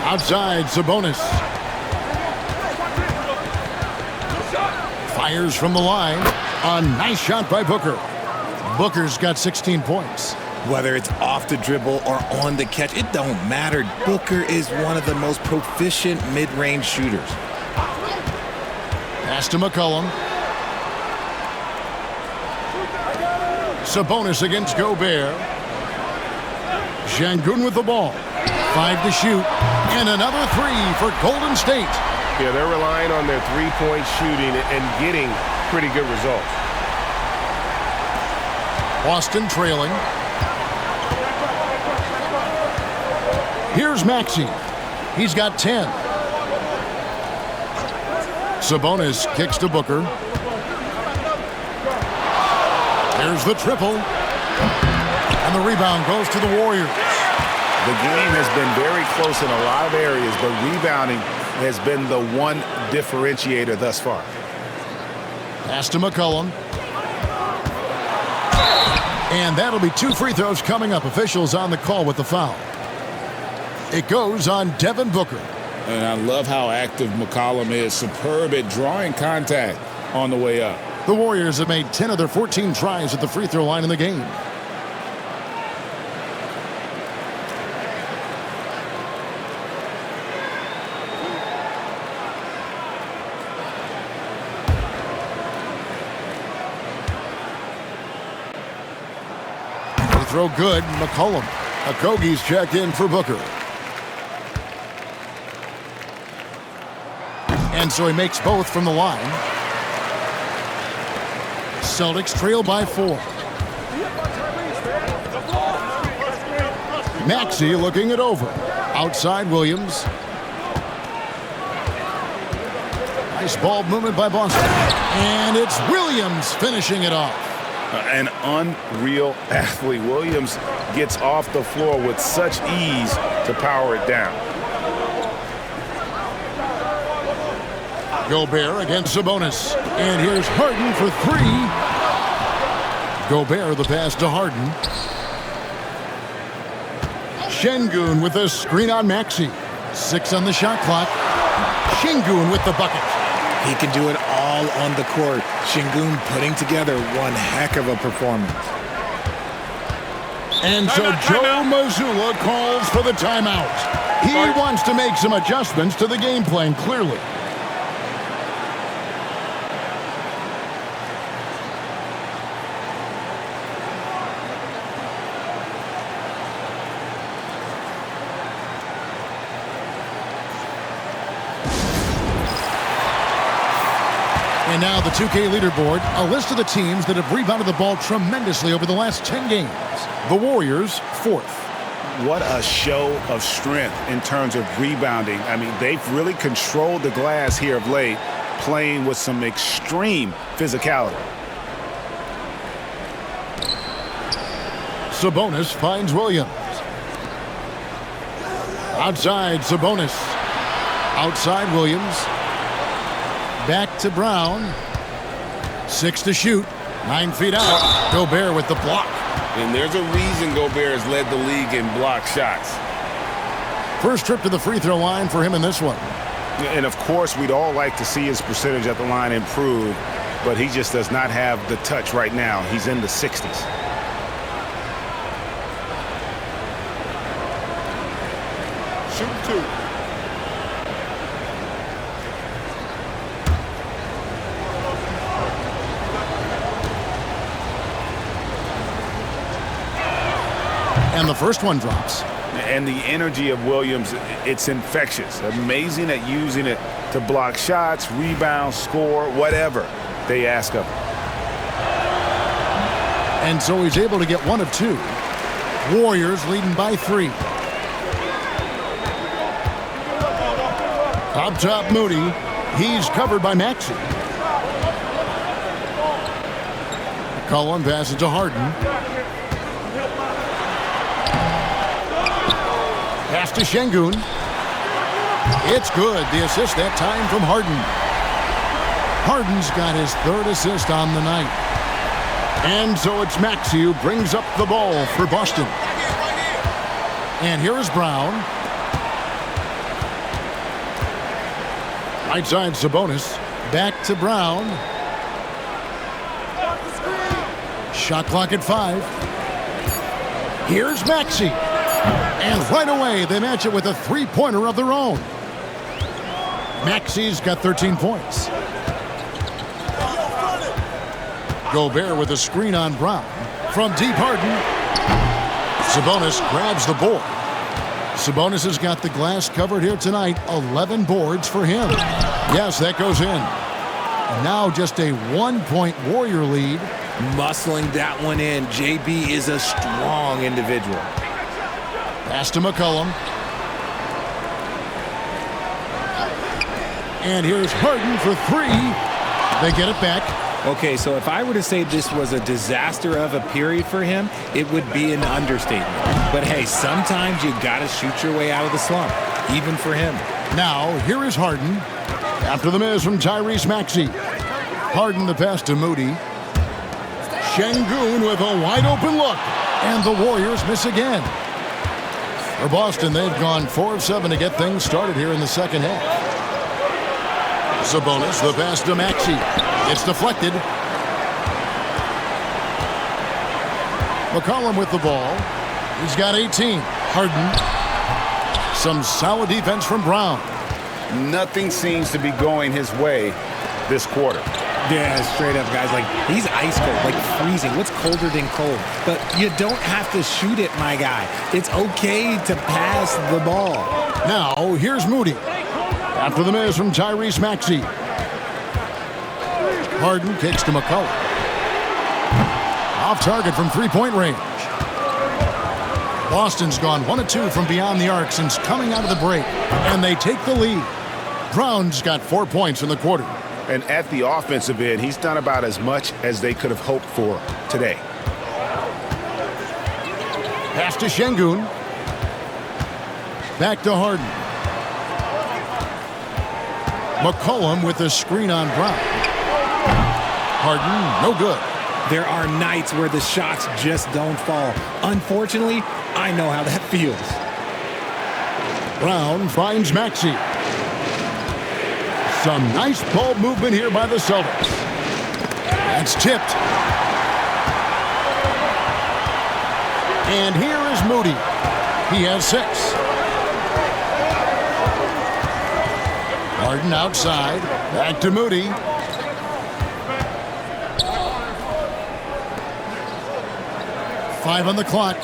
Speaker 1: Outside, Sabonis. Fires from the line. A nice shot by Booker. Booker's got 16 points.
Speaker 3: Whether it's off the dribble or on the catch, it don't matter. Booker is one of the most proficient mid-range shooters.
Speaker 1: Pass to McCollum. Sabonis against Gobert. Şengün with the ball. 5 to shoot. And another 3 for Golden State.
Speaker 8: Yeah, they're relying on their 3-point shooting and getting pretty good results.
Speaker 1: Boston trailing. Here's Maxey. He's got 10. Sabonis kicks to Booker. There's the triple. And the rebound goes to the Warriors.
Speaker 2: The game has been very close in a lot of areas, but rebounding has been the one differentiator thus far.
Speaker 1: Pass to McCollum. And that'll be 2 free throws coming up. Officials on the call with the foul. It goes on Devin Booker.
Speaker 2: And I love how active McCollum is. Superb at drawing contact on the way up.
Speaker 1: The Warriors have made 10 of their 14 tries at the free throw line in the game. Free throw good. McCollum. Okogie's checked in for Booker. And so he makes both from the line. Celtics trail by 4. Maxey looking it over. Outside Williams. Nice ball movement by Boston. And it's Williams finishing it off.
Speaker 2: An unreal athlete. Williams gets off the floor with such ease to power it down.
Speaker 1: Gobert against Sabonis. And here's Harden for 3. Gobert the pass to Harden. Şengün with a screen on Maxey. 6 on the shot clock. Şengün with the bucket.
Speaker 3: He can do it all on the court. Şengün putting together one heck of a performance.
Speaker 1: And so Joe Mazzulla calls for the timeout. He wants to make some adjustments to the game plan, clearly. And now the 2K leaderboard, a list of the teams that have rebounded the ball tremendously over the last 10 games. The Warriors, 4th.
Speaker 2: What a show of strength in terms of rebounding. I mean, they've really controlled the glass here of late, playing with some extreme physicality.
Speaker 1: Sabonis finds Williams. Outside, Sabonis. Outside, Williams. Back to Brown. 6 to shoot. 9 feet out. Gobert with the block.
Speaker 2: And there's a reason Gobert has led the league in block shots.
Speaker 1: First trip to the free throw line for him in this one.
Speaker 8: And, of course, we'd all like to see his percentage at the line improve, but he just does not have the touch right now. He's in the 60s.
Speaker 6: Shoot 2.
Speaker 1: And the first one drops.
Speaker 8: And the energy of Williams, it's infectious. Amazing at using it to block shots, rebound, score, whatever they ask of him.
Speaker 1: And so he's able to get 1 of 2. Warriors leading by 3. Up top Moody. He's covered by Maxey. McCollum passes to Harden. Pass to Şengün. It's good. The assist that time from Harden. Harden's got his 3rd assist on the night. And so it's Maxey who brings up the ball for Boston. And here is Brown. Right side Sabonis. Back to Brown. Shot clock at 5. Here's Maxey. And right away, they match it with a 3-pointer of their own. Maxey's got 13 points. Gobert with a screen on Brown. From deep Harden. Sabonis grabs the board. Sabonis has got the glass covered here tonight. 11 boards for him. Yes, that goes in. Now just a 1-point Warrior lead.
Speaker 3: Muscling that one in. JB is a strong individual.
Speaker 1: Pass to McCollum. And here's Harden for 3. They get it back.
Speaker 3: Okay, so if I were to say this was a disaster of a period for him, it would be an understatement. But hey, sometimes you got to shoot your way out of the slump, even for him.
Speaker 1: Now, here is Harden. After the miss from Tyrese Maxey. Harden the pass to Moody. Şengün with a wide open look. And the Warriors miss again. For Boston, they've gone 4 of 7 to get things started here in the second half. Sabonis, the pass to Maxey. It's deflected. McCollum with the ball. He's got 18. Harden. Some solid defense from Brown.
Speaker 8: Nothing seems to be going his way this quarter.
Speaker 3: Yeah, straight up, guys. Like, he's ice cold, like freezing. What's colder than cold? But you don't have to shoot it, my guy. It's okay to pass the ball.
Speaker 1: Now, here's Moody. After the miss from Tyrese Maxey. Harden kicks to McCollum. Off target from 3-point range. Boston's gone 1 of 2 from beyond the arc since coming out of the break. And they take the lead. Brown's got 4 points in the quarter.
Speaker 8: And at the offensive end, he's done about as much as they could have hoped for today.
Speaker 1: Pass to Şengün. Back to Harden. McCollum with the screen on Brown. Harden, no good.
Speaker 3: There are nights where the shots just don't fall. Unfortunately, I know how that feels.
Speaker 1: Brown finds Maxey. Some nice ball movement here by the Celtics. That's tipped. And here is Moody. He has 6. Harden outside. Back to Moody. Five on the clock.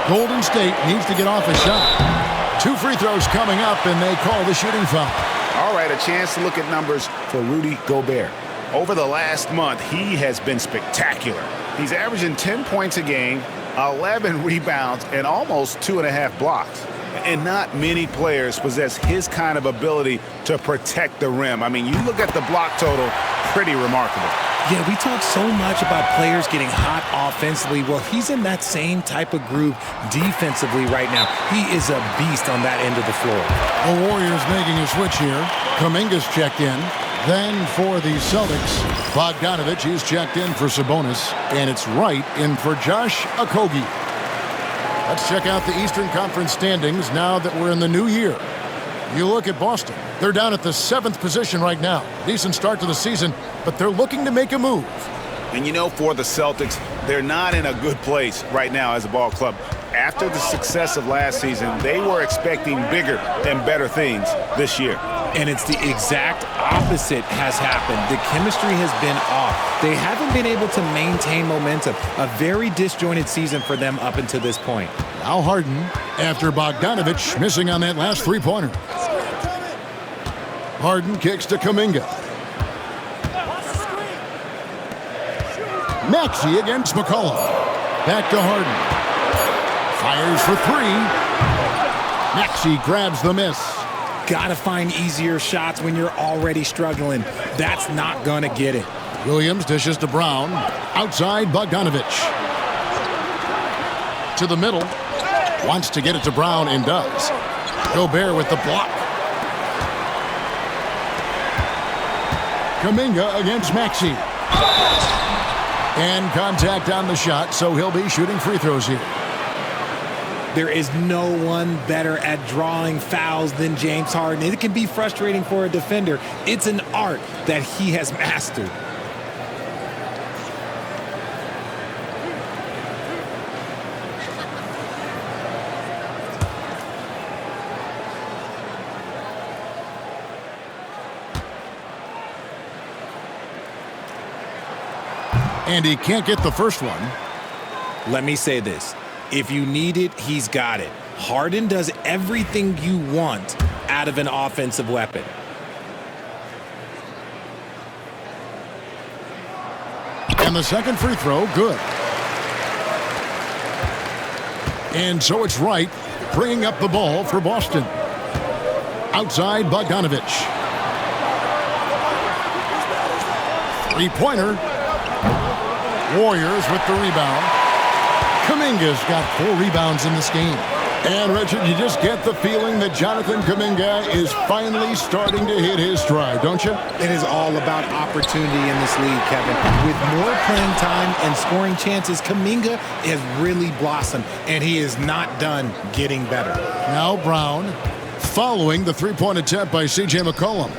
Speaker 1: Golden State needs to get off a shot. 2 free throws coming up, and they call the shooting foul.
Speaker 8: All right, a chance to look at numbers for Rudy Gobert. Over the last month, he has been spectacular. He's averaging 10 points a game, 11 rebounds, and almost 2.5 blocks. And not many players possess his kind of ability to protect the rim. I mean, you look at the block total, pretty remarkable.
Speaker 3: Yeah, we talk so much about players getting hot offensively. Well, he's in that same type of groove defensively right now. He is a beast on that end of the floor.
Speaker 1: The Warriors making a switch here. Kuminga's checked in. Then for the Celtics, Bogdanovich is checked in for Sabonis, and it's Wright in for Josh Okogie. Let's check out the Eastern Conference standings now that we're in the new year. You look at Boston. They're down at the 7th position right now. Decent start to the season, but they're looking to make a move.
Speaker 8: And you know, for the Celtics, they're not in a good place right now as a ball club. After the success of last season, they were expecting bigger and better things this year.
Speaker 3: And it's the exact opposite has happened. The chemistry has been off. They haven't been able to maintain momentum. A very disjointed season for them up until this point.
Speaker 1: Now Harden, after Bogdanovich missing on that last three-pointer. Harden kicks to Kuminga. Maxey against McCollum. Back to Harden. Fires for three. Maxey grabs the miss.
Speaker 3: Gotta find easier shots when you're already struggling. That's not gonna get it.
Speaker 1: Williams dishes to Brown. Outside Bogdanovich. To the middle. Wants to get it to Brown and does. Gobert with the block. Kuminga against Maxey. And contact on the shot, so he'll be shooting free throws here.
Speaker 3: There is no one better at drawing fouls than James Harden. It can be frustrating for a defender. It's an art that he has mastered.
Speaker 1: And he can't get the first one.
Speaker 3: Let me say this. If you need it, he's got it. Harden does everything you want out of an offensive weapon.
Speaker 1: And the second free throw, good. And so it's Wright bringing up the ball for Boston. Outside Bogdanovich. Three-pointer. Warriors with the rebound. Kuminga's got 4 rebounds in this game. And, Richard, you just get the feeling that Jonathan Kuminga is finally starting to hit his stride, don't you?
Speaker 3: It is all about opportunity in this league, Kevin. With more playing time and scoring chances, Kuminga has really blossomed, and he is not done getting better.
Speaker 1: Now Brown following the three-point attempt by C.J. McCollum.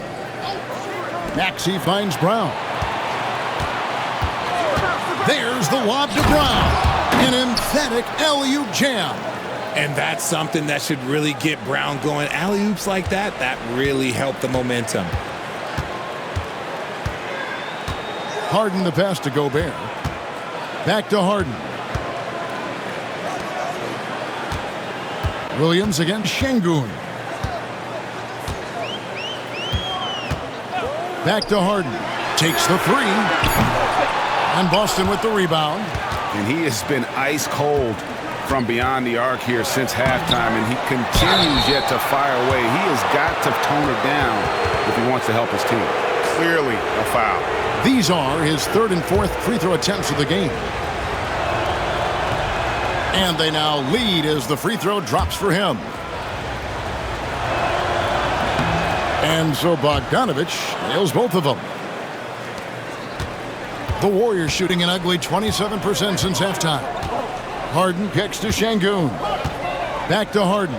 Speaker 1: Maxey finds Brown. There's the lob to Brown. An emphatic alley-oop jam.
Speaker 3: And that's something that should really get Brown going. Alley-oops like that, that really helped the momentum.
Speaker 1: Harden the pass to Gobert. Back to Harden. Williams against Şengün. Back to Harden. Takes the three. And Boston with the rebound.
Speaker 8: And he has been ice cold from beyond the arc here since halftime, and he continues yet to fire away. He has got to tone it down if he wants to help his team. Clearly a foul.
Speaker 1: These are his 3rd and 4th free throw attempts of the game. And they now lead as the free throw drops for him. And so Bogdanovich nails both of them. The Warriors shooting an ugly 27% since halftime. Harden kicks to Şengün. Back to Harden.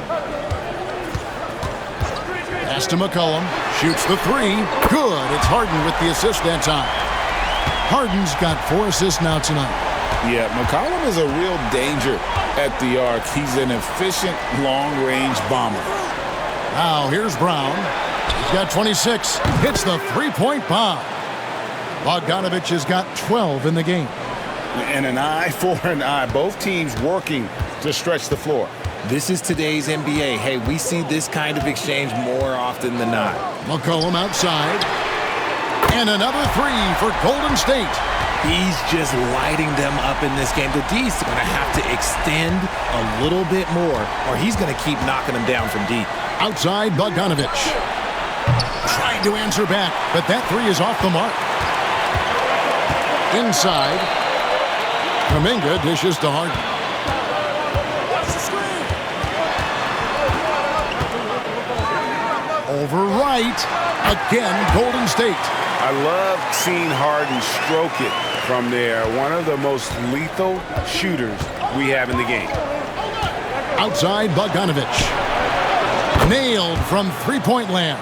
Speaker 1: Pass to McCollum. Shoots the three. Good. It's Harden with the assist that time. Harden's got 4 assists now tonight.
Speaker 2: Yeah, McCollum is a real danger at the arc. He's an efficient long-range bomber.
Speaker 1: Now here's Brown. He's got 26. Hits the three-point bomb. Bogdanovich has got 12 in the game.
Speaker 2: And an eye for an eye. Both teams working to stretch the floor.
Speaker 3: This is today's NBA. Hey, we see this kind of exchange more often than not.
Speaker 1: McCollum outside. And another three for Golden State.
Speaker 3: He's just lighting them up in this game. The D's going to have to extend a little bit more, or he's going to keep knocking them down from deep.
Speaker 1: Outside Bogdanovich. Trying to answer back, but that three is off the mark. Inside, Kuminga dishes to Harden. Over right, Again, Golden State.
Speaker 8: I love seeing Harden stroke it from there. One of the most lethal shooters we have in the game.
Speaker 1: Outside, Bogdanovich. Nailed from three-point land.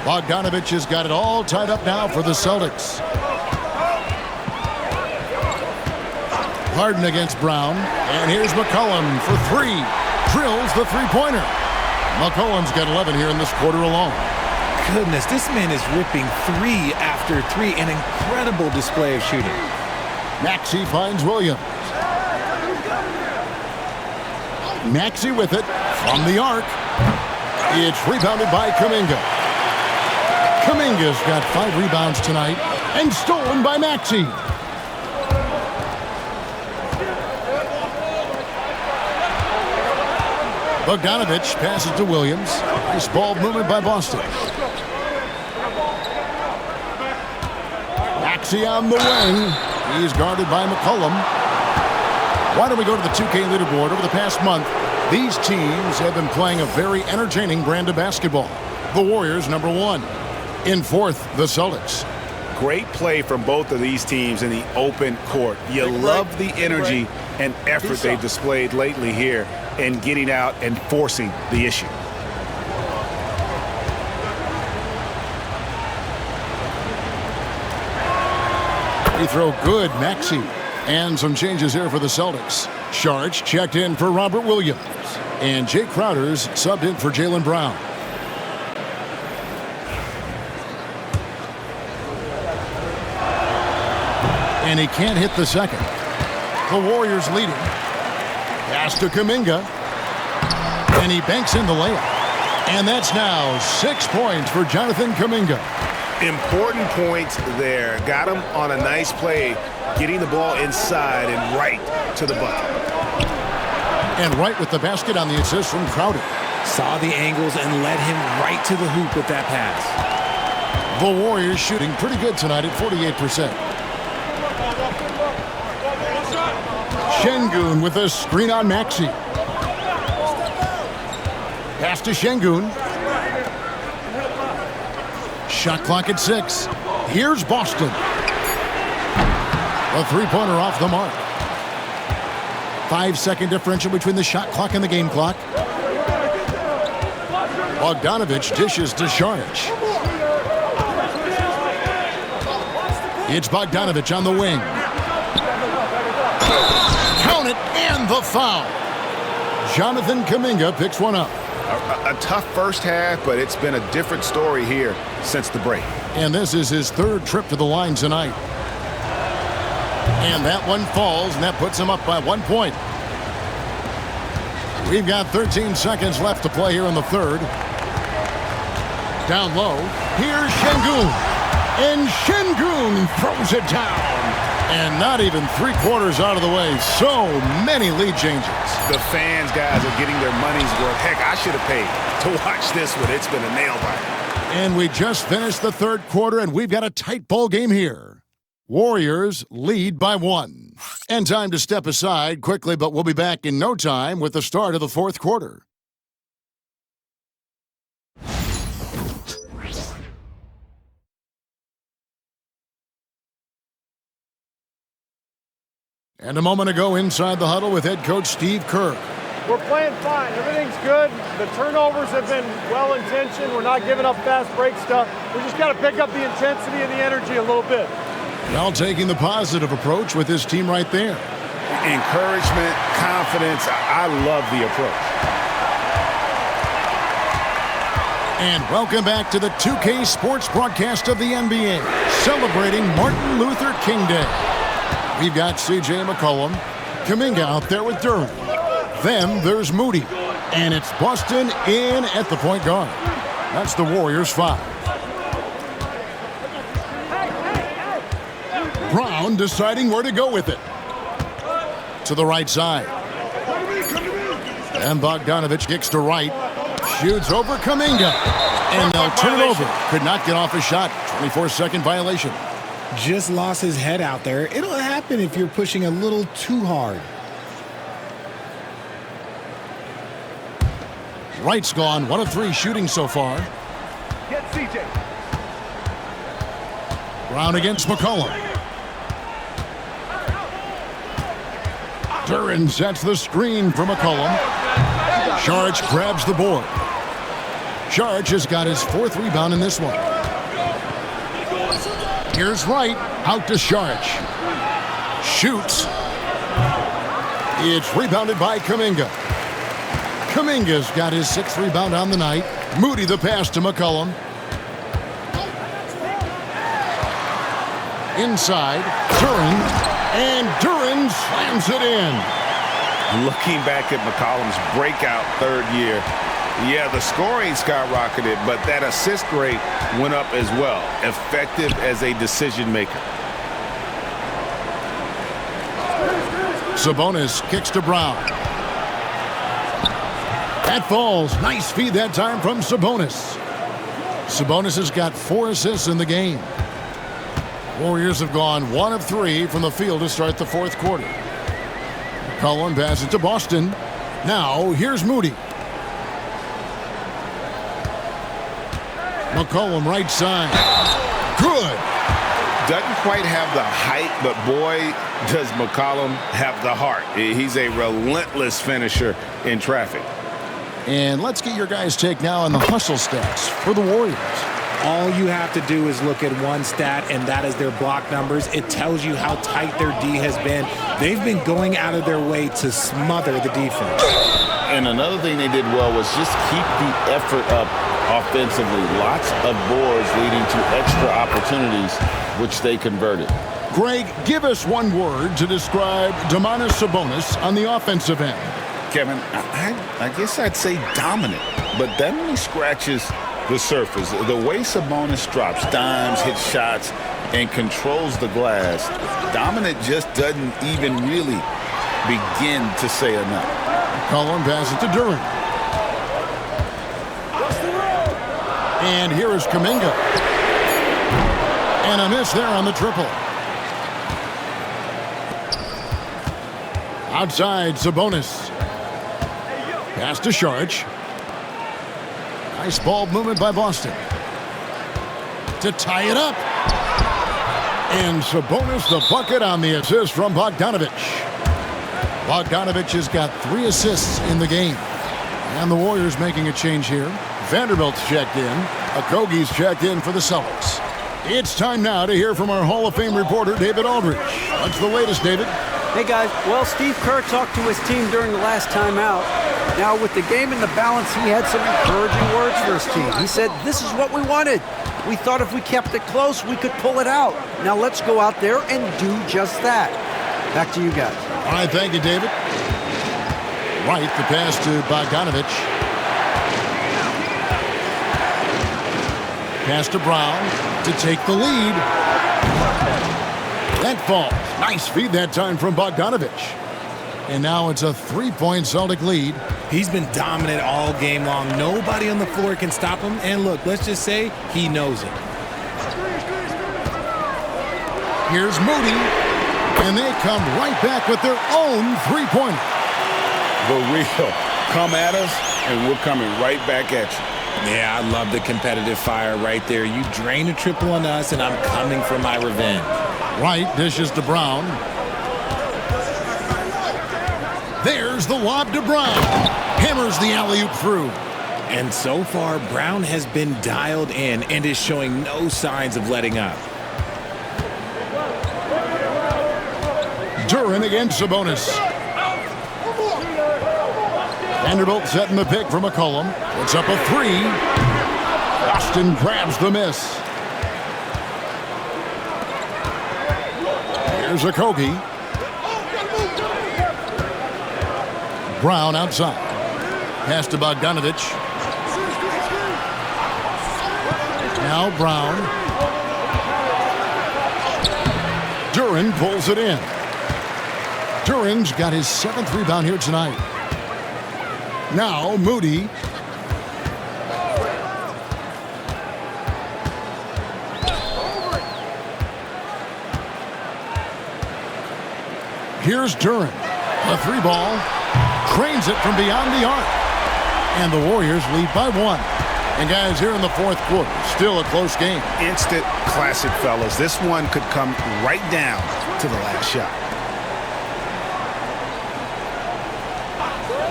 Speaker 1: Bogdanovich has got it all tied up now for the Celtics. Harden against Brown. And here's McCollum for three. Drills the three-pointer. McCollum's got 11 here in this quarter alone.
Speaker 3: Goodness, this man is ripping three after three. An incredible display of shooting.
Speaker 1: Maxey finds Williams. Maxey with it from the arc. It's rebounded by Kuminga. Kuminga's got 5 rebounds tonight and stolen by Maxey. Bogdanovich passes to Williams. Nice ball movement by Boston. Maxey on the wing. He's guarded by McCollum. Why don't we go to the 2K leaderboard? Over the past month, these teams have been playing a very entertaining brand of basketball. The Warriors, number 1. In 4th, the Celtics.
Speaker 8: Great play from both of these teams in the open court. You love the energy and effort they've displayed lately here in getting out and forcing the issue.
Speaker 1: Free throw good, Maxey. And some changes here for the Celtics. Sharch checked in for Robert Williams. And Jay Crowder's subbed in for Jaylen Brown. And he can't hit the second. The Warriors leading. Pass to Kuminga. And he banks in the layup. And that's now 6 points for Jonathan Kuminga.
Speaker 8: Important points there. Got him on a nice play, getting the ball inside and right to the bucket.
Speaker 1: And right with the basket on the assist from Crowder.
Speaker 3: Saw the angles and led him right to the hoop with that pass.
Speaker 1: The Warriors shooting pretty good tonight at 48%. Şengün with a screen on Maxey. Pass to Şengün. Shot clock at 6. Here's Boston. A three-pointer off the mark. 5-second differential between the shot clock and the game clock. Bogdanovich dishes to Sharch. It's Bogdanovich on the wing. Count it, and the foul. Jonathan Kuminga picks one up.
Speaker 8: A tough first half, but it's been a different story here since the break.
Speaker 1: And this is his 3rd trip to the line tonight. And that one falls, and that puts him up by 1 point. We've got 13 seconds left to play here in the 3rd. Down low, here's Şengün. And Şengün throws it down. And not even 3/4 out of the way. So many lead changes.
Speaker 8: The fans, guys, are getting their money's worth. Heck, I should have paid to watch this one. It's been a nail-biter.
Speaker 1: And we just finished the 3rd quarter, and we've got a tight ball game here. Warriors lead by 1. And time to step aside quickly, but we'll be back in no time with the start of the 4th quarter. And a moment ago inside the huddle with head coach Steve Kerr.
Speaker 9: We're playing fine. Everything's good. The turnovers have been well-intentioned. We're not giving up fast break stuff. We just got to pick up the intensity and the energy a little bit.
Speaker 1: Now taking the positive approach with his team right there.
Speaker 8: Encouragement, confidence. I love the approach.
Speaker 1: And welcome back to the 2K Sports broadcast of the NBA, celebrating Martin Luther King Day. We've got C.J. McCollum, Kuminga out there with Durham. Then there's Moody, and it's Boston in at the point guard. That's the Warriors' 5. Brown deciding where to go with it. To the right side. And Bogdanovich kicks to right. Shoots over Kuminga. And they'll turn it over. Could not get off a shot. 24-second violation.
Speaker 3: Just lost his head out there. It'll happen if you're pushing a little too hard.
Speaker 1: Wright's gone 1 of 3 shooting so far. Brown against McCollum. Duren sets the screen for McCollum. Saric grabs the board. Saric has got his 4th rebound in this one. Here's Wright, out to Saric. Shoots. It's rebounded by Kuminga. Kuminga's got his 6th rebound on the night. Moody the pass to McCollum. Inside, Duren, and Duren slams it in.
Speaker 8: Looking back at McCollum's breakout 3rd year, yeah, the scoring skyrocketed, but that assist rate went up as well. Effective as a decision maker.
Speaker 1: Sabonis kicks to Brown. That falls. Nice feed that time from Sabonis. Sabonis has got 4 assists in the game. Warriors have gone 1 of 3 from the field to start the 4th quarter. McCollum passes to Boston. Now, here's Moody. McCollum right side. Good.
Speaker 8: Doesn't quite have the height, but boy, does McCollum have the heart. He's a relentless finisher in traffic.
Speaker 1: And let's get your guys' take now on the hustle stats for the Warriors.
Speaker 3: All you have to do is look at one stat, and that is their block numbers. It tells you how tight their D has been. They've been going out of their way to smother the defense.
Speaker 2: And another thing they did well was just keep the effort up offensively. Lots of boards leading to extra opportunities, which they converted.
Speaker 1: Greg, give us one word to describe Domantas Sabonis on the offensive end.
Speaker 8: Kevin, I guess I'd say dominant, but that only scratches the surface. The way Sabonis drops dimes, hits shots, and controls the glass, dominant just doesn't even really begin to say enough.
Speaker 1: McCollum passes to Duren. And here is Kuminga. And a miss there on the triple. Outside, Sabonis. Pass to Saric. Nice ball movement by Boston. To tie it up. And Sabonis the bucket on the assist from Bogdanovic. Bogdanovic has got 3 assists in the game. And the Warriors making a change here. Vanderbilt's checked in. Okogie's checked in for the Celtics. It's time now to hear from our Hall of Fame reporter, David Aldridge. What's the latest, David?
Speaker 4: Hey, guys. Well, Steve Kerr talked to his team during the last timeout. Now, with the game in the balance, he had some encouraging words for his team. He said, this is what we wanted. We thought if we kept it close, we could pull it out. Now, let's go out there and do just that. Back to you guys.
Speaker 1: All right, thank you, David. Wright, the pass to Bogdanovic. Pass to Brown to take the lead. That falls. Nice feed that time from Bogdanovic. And now it's a 3-point Celtic lead.
Speaker 3: He's been dominant all game long. Nobody on the floor can stop him. And look, let's just say he knows it.
Speaker 1: Here's Moody. And they come right back with their own 3-pointer.
Speaker 8: The real come at us, and we're coming right back at you.
Speaker 3: Yeah, I love the competitive fire right there. You drain a triple on us, and I'm coming for my revenge.
Speaker 1: Wright dishes to Brown. There's the lob to Brown. Hammers the alley-oop through.
Speaker 3: And so far, Brown has been dialed in and is showing no signs of letting up.
Speaker 1: Duren against Sabonis. Vanderbilt setting the pick for McCollum. It's up a 3. Boston grabs the miss. Here's Okogie. Brown outside. Pass to Bogdanovic. Now Brown. Duren pulls it in. Duren's got his 7th rebound here tonight. Now Moody. Here's Duren. A 3-ball. Cranes it from beyond the arc. And the Warriors lead by 1. And guys, here in the fourth quarter, still a close game.
Speaker 8: Instant classic, fellas. This one could come right down to the last shot.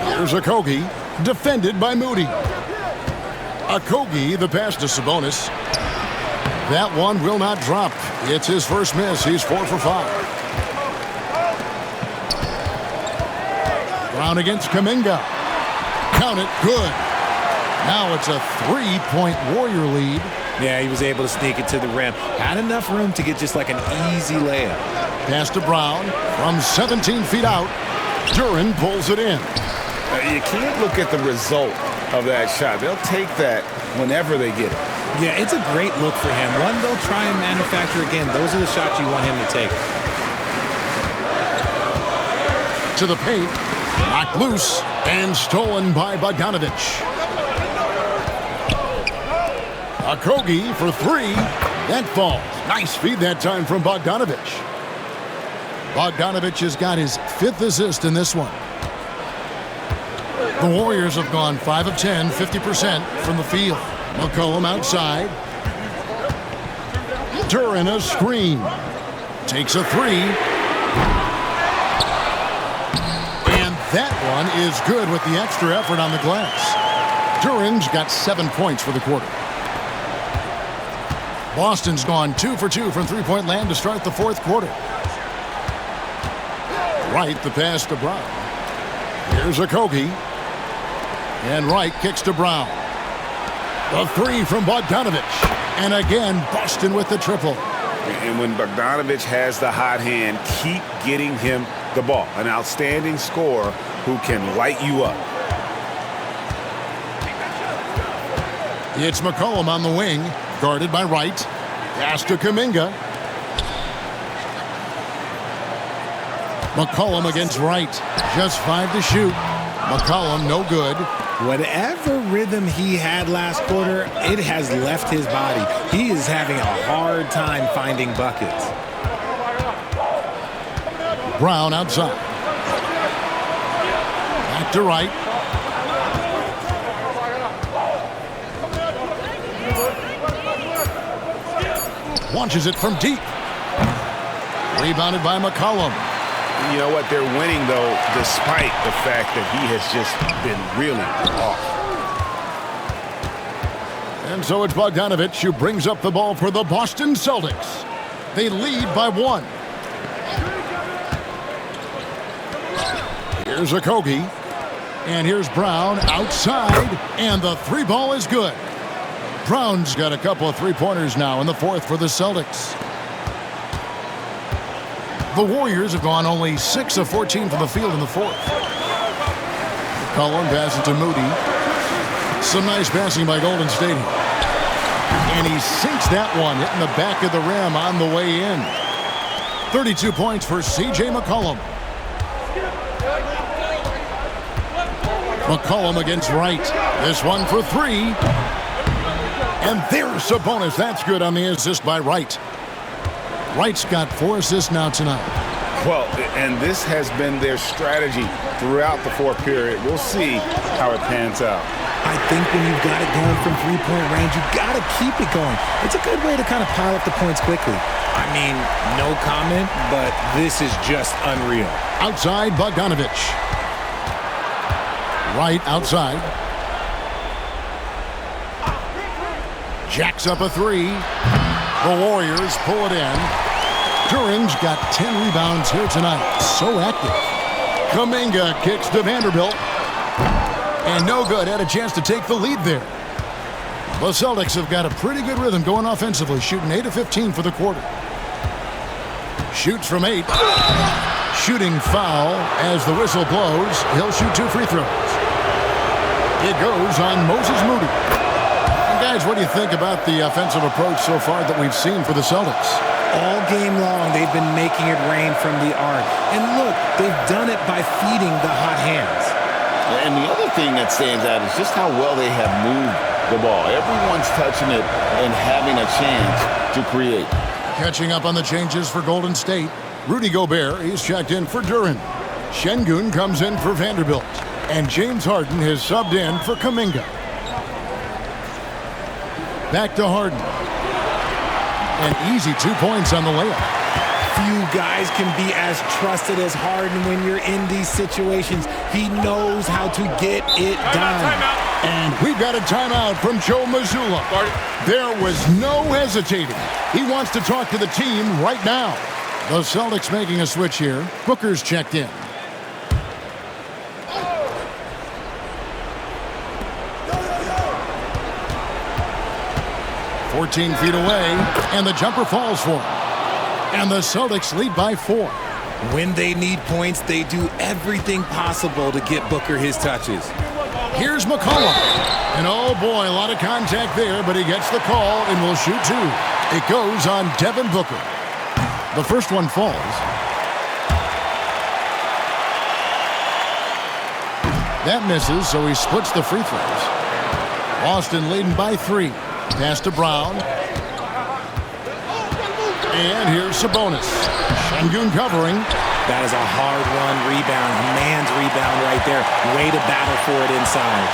Speaker 1: Here's Okogie, defended by Moody. Okogie, the pass to Sabonis. That one will not drop. It's his first miss. He's 4 for 5. Brown against Kuminga. Count it, good. Now it's a 3-point Warrior lead.
Speaker 3: Yeah, he was able to sneak it to the rim. Had enough room to get just like an easy layup.
Speaker 1: Pass to Brown from 17 feet out. Duren pulls it in.
Speaker 2: You can't look at the result of that shot. They'll take that whenever they get it.
Speaker 3: Yeah, it's a great look for him. One they'll try and manufacture again. Those are the shots you want him to take.
Speaker 1: To the paint. Knocked loose and stolen by Bogdanovich. Okogie for 3. That falls. Nice feed that time from Bogdanovich. Bogdanovich has got his 5th assist in this one. The Warriors have gone 5 of 10, 50% from the field. McCollum outside. Duren a screen. Takes a 3. And that one is good with the extra effort on the glass. Duren's got 7 points for the quarter. Boston's gone 2 for 2 from three-point land to start the fourth quarter. Wright the pass to Brown. Here's Okogie. And Wright kicks to Brown. The 3 from Bogdanovich. And again, Boston with the triple.
Speaker 2: And when Bogdanovich has the hot hand, keep getting him the ball. An outstanding scorer who can light you up.
Speaker 1: It's McCollum on the wing, guarded by Wright. Pass to Kuminga. McCollum against Wright. Just 5 to shoot. McCollum no good.
Speaker 3: Whatever rhythm he had last quarter, it has left his body. He is having a hard time finding buckets.
Speaker 1: Brown outside. Back to Wright. Launches it from deep. Rebounded by McCollum.
Speaker 2: You know what? They're winning, though, despite the fact that he has just been really off.
Speaker 1: And so it's Bogdanovich who brings up the ball for the Boston Celtics. They lead by 1. Here's Okogie. And here's Brown outside. And the 3 ball is good. Brown's got a couple of 3-pointers now in the fourth for the Celtics. The Warriors have gone only 6 of 14 from the field in the fourth. McCollum passes to Moody. Some nice passing by Golden State. And he sinks that one, hitting the back of the rim on the way in. 32 points for C.J. McCollum. McCollum against Wright. This one for 3. And there's Sabonis. That's good on the assist by Wright. Wright's got 4 assists now tonight.
Speaker 2: Well, and this has been their strategy throughout the fourth period. We'll see how it pans out.
Speaker 3: I think when you've got it going from three-point range, you've got to keep it going. It's a good way to kind of pile up the points quickly. I mean, no comment, but this is just unreal.
Speaker 1: Outside, Bogdanovich. Wright outside. Jacks up a 3. The Warriors pull it in. Duren's got 10 rebounds here tonight. So active. Kuminga kicks to Vanderbilt. And no good. Had a chance to take the lead there. The Celtics have got a pretty good rhythm going offensively, shooting 8 of 15 for the quarter. Shoots from 8. Shooting foul as the whistle blows. He'll shoot 2 free throws. It goes on Moses Moody. Guys, what do you think about the offensive approach so far that we've seen for the Celtics?
Speaker 3: All game long, they've been making it rain from the arc. And look, they've done it by feeding the hot hands.
Speaker 2: And the other thing that stands out is just how well they have moved the ball. Everyone's touching it and having a chance to create.
Speaker 1: Catching up on the changes for Golden State. Rudy Gobert, he's checked in for Duren. Şengün comes in for Vanderbilt. And James Harden has subbed in for Kuminga. Back to Harden. An easy 2 points on the layup.
Speaker 3: Few guys can be as trusted as Harden when you're in these situations. He knows how to get it done.
Speaker 1: And we've got a timeout from Joe Mazzulla. There was no hesitating. He wants to talk to the team right now. The Celtics making a switch here. Booker's checked in. – 14 feet away, and the jumper falls for him. And the Celtics lead by 4.
Speaker 3: When they need points, they do everything possible to get Booker his touches.
Speaker 1: Here's McCollum. And oh boy, a lot of contact there, but he gets the call and will shoot 2. It goes on Devin Booker. The first one falls. That misses, so he splits the free throws. Boston leading by 3. Pass to Brown. And here's Sabonis. Şengün covering.
Speaker 3: That is a hard-won rebound. Man's rebound right there. Way to battle for it inside.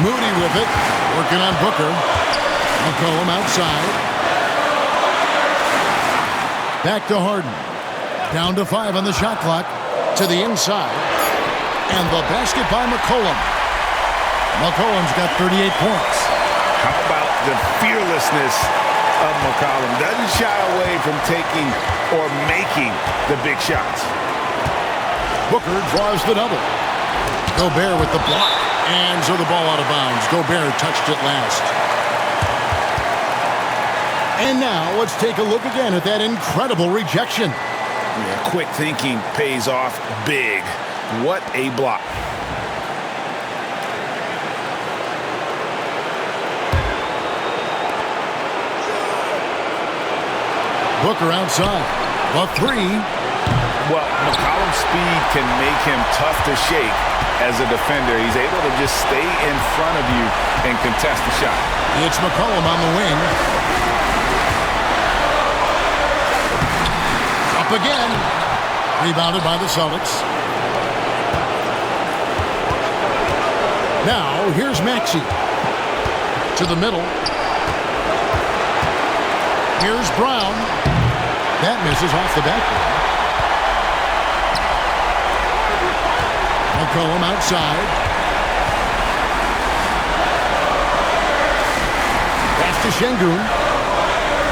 Speaker 1: Moody with it. Working on Booker. McCollum outside. Back to Harden. Down to 5 on the shot clock. To the inside. And the basket by McCollum. McCollum's got 38 points.
Speaker 8: How about the fearlessness of McCollum? Doesn't shy away from taking or making the big shots.
Speaker 1: Booker draws the double. Gobert with the block. And so the ball out of bounds. Gobert touched it last. And now let's take a look again at that incredible rejection.
Speaker 8: Yeah, quick thinking pays off big. What a block.
Speaker 1: Booker outside. A 3.
Speaker 8: Well, McCollum's speed can make him tough to shake as a defender. He's able to just stay in front of you and contest the shot.
Speaker 1: It's McCollum on the wing. Up again. Rebounded by the Celtics. Now, here's Maxey. To the middle. Here's Brown. That misses off the backboard. McCollum outside. Pass to Şengün.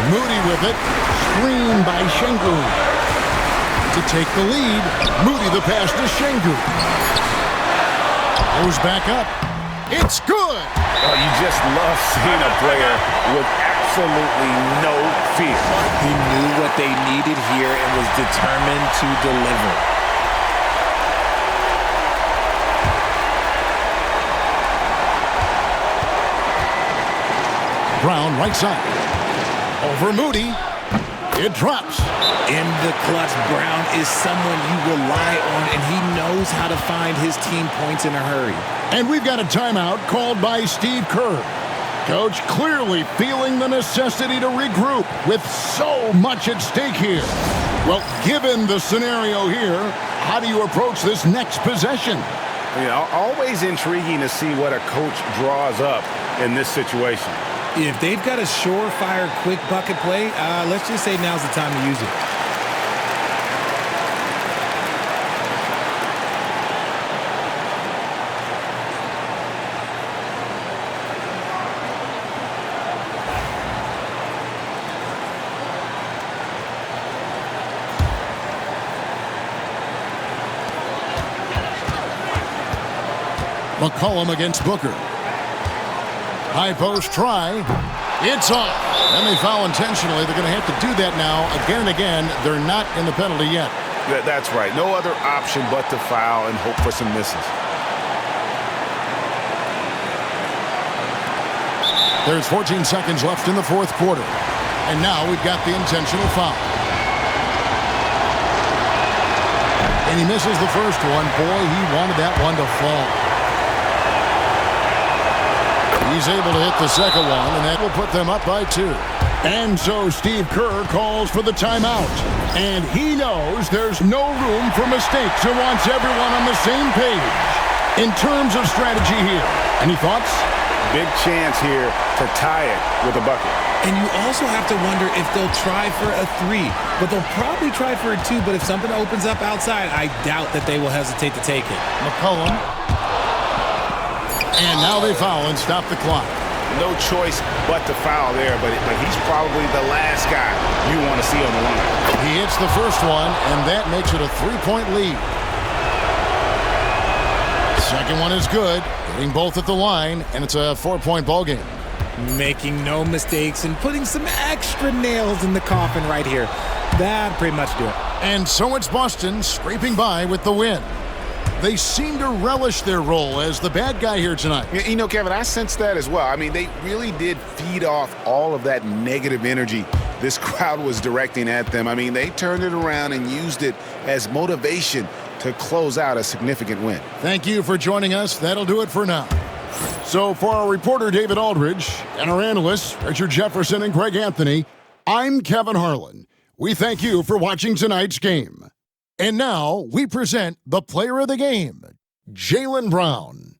Speaker 1: Moody with it. Screen by Şengün. To take the lead. Moody the pass to Şengün. Goes back up. It's good.
Speaker 8: Oh, you just love seeing a player with absolutely no fear.
Speaker 3: He knew what they needed here and was determined to deliver.
Speaker 1: Brown right side. Over Moody. It drops.
Speaker 3: In the clutch, Brown is someone you rely on, and he knows how to find his team points in a hurry.
Speaker 1: And we've got a timeout called by Steve Kerr. Coach clearly feeling the necessity to regroup with so much at stake here. Well, given the scenario here, how do you approach this next possession?
Speaker 8: Yeah, always intriguing to see what a coach draws up in this situation.
Speaker 3: If they've got a surefire quick bucket play, let's just say now's the time to use it.
Speaker 1: McCollum against Booker. High post try. It's off. And they foul intentionally. They're going to have to do that now again and again. They're not in the penalty yet.
Speaker 8: That's right. No other option but to foul and hope for some misses.
Speaker 1: There's 14 seconds left in the fourth quarter. And now we've got the intentional foul. And he misses the first one. Boy, he wanted that one to fall. He's able to hit the second one, and that will put them up by 2. And so Steve Kerr calls for the timeout. And he knows there's no room for mistakes and wants everyone on the same page. In terms of strategy here, any thoughts?
Speaker 2: Big chance here to tie it with a bucket.
Speaker 3: And you also have to wonder if they'll try for a 3, but they'll probably try for a 2, but if something opens up outside, I doubt that they will hesitate to take it.
Speaker 1: McCollum. And now they foul and stop the clock.
Speaker 2: No choice but to foul there, but he's probably the last guy you want to see on the line.
Speaker 1: He hits the first one, and that makes it a 3-point lead. Second one is good, hitting both at the line, and it's a 4-point ball game.
Speaker 3: Making no mistakes and putting some extra nails in the coffin right here. That'd pretty much do it.
Speaker 1: And so it's Boston scraping by with the win. They seem to relish their role as the bad guy here tonight.
Speaker 2: You know, Kevin, I sense that as well. I mean, they really did feed off all of that negative energy this crowd was directing at them. I mean, they turned it around and used it as motivation to close out a significant win.
Speaker 1: Thank you for joining us. That'll do it for now. So for our reporter, David Aldridge, and our analysts, Richard Jefferson and Greg Anthony, I'm Kevin Harlan. We thank you for watching tonight's game. And now we present the player of the game, Jaylen Brown.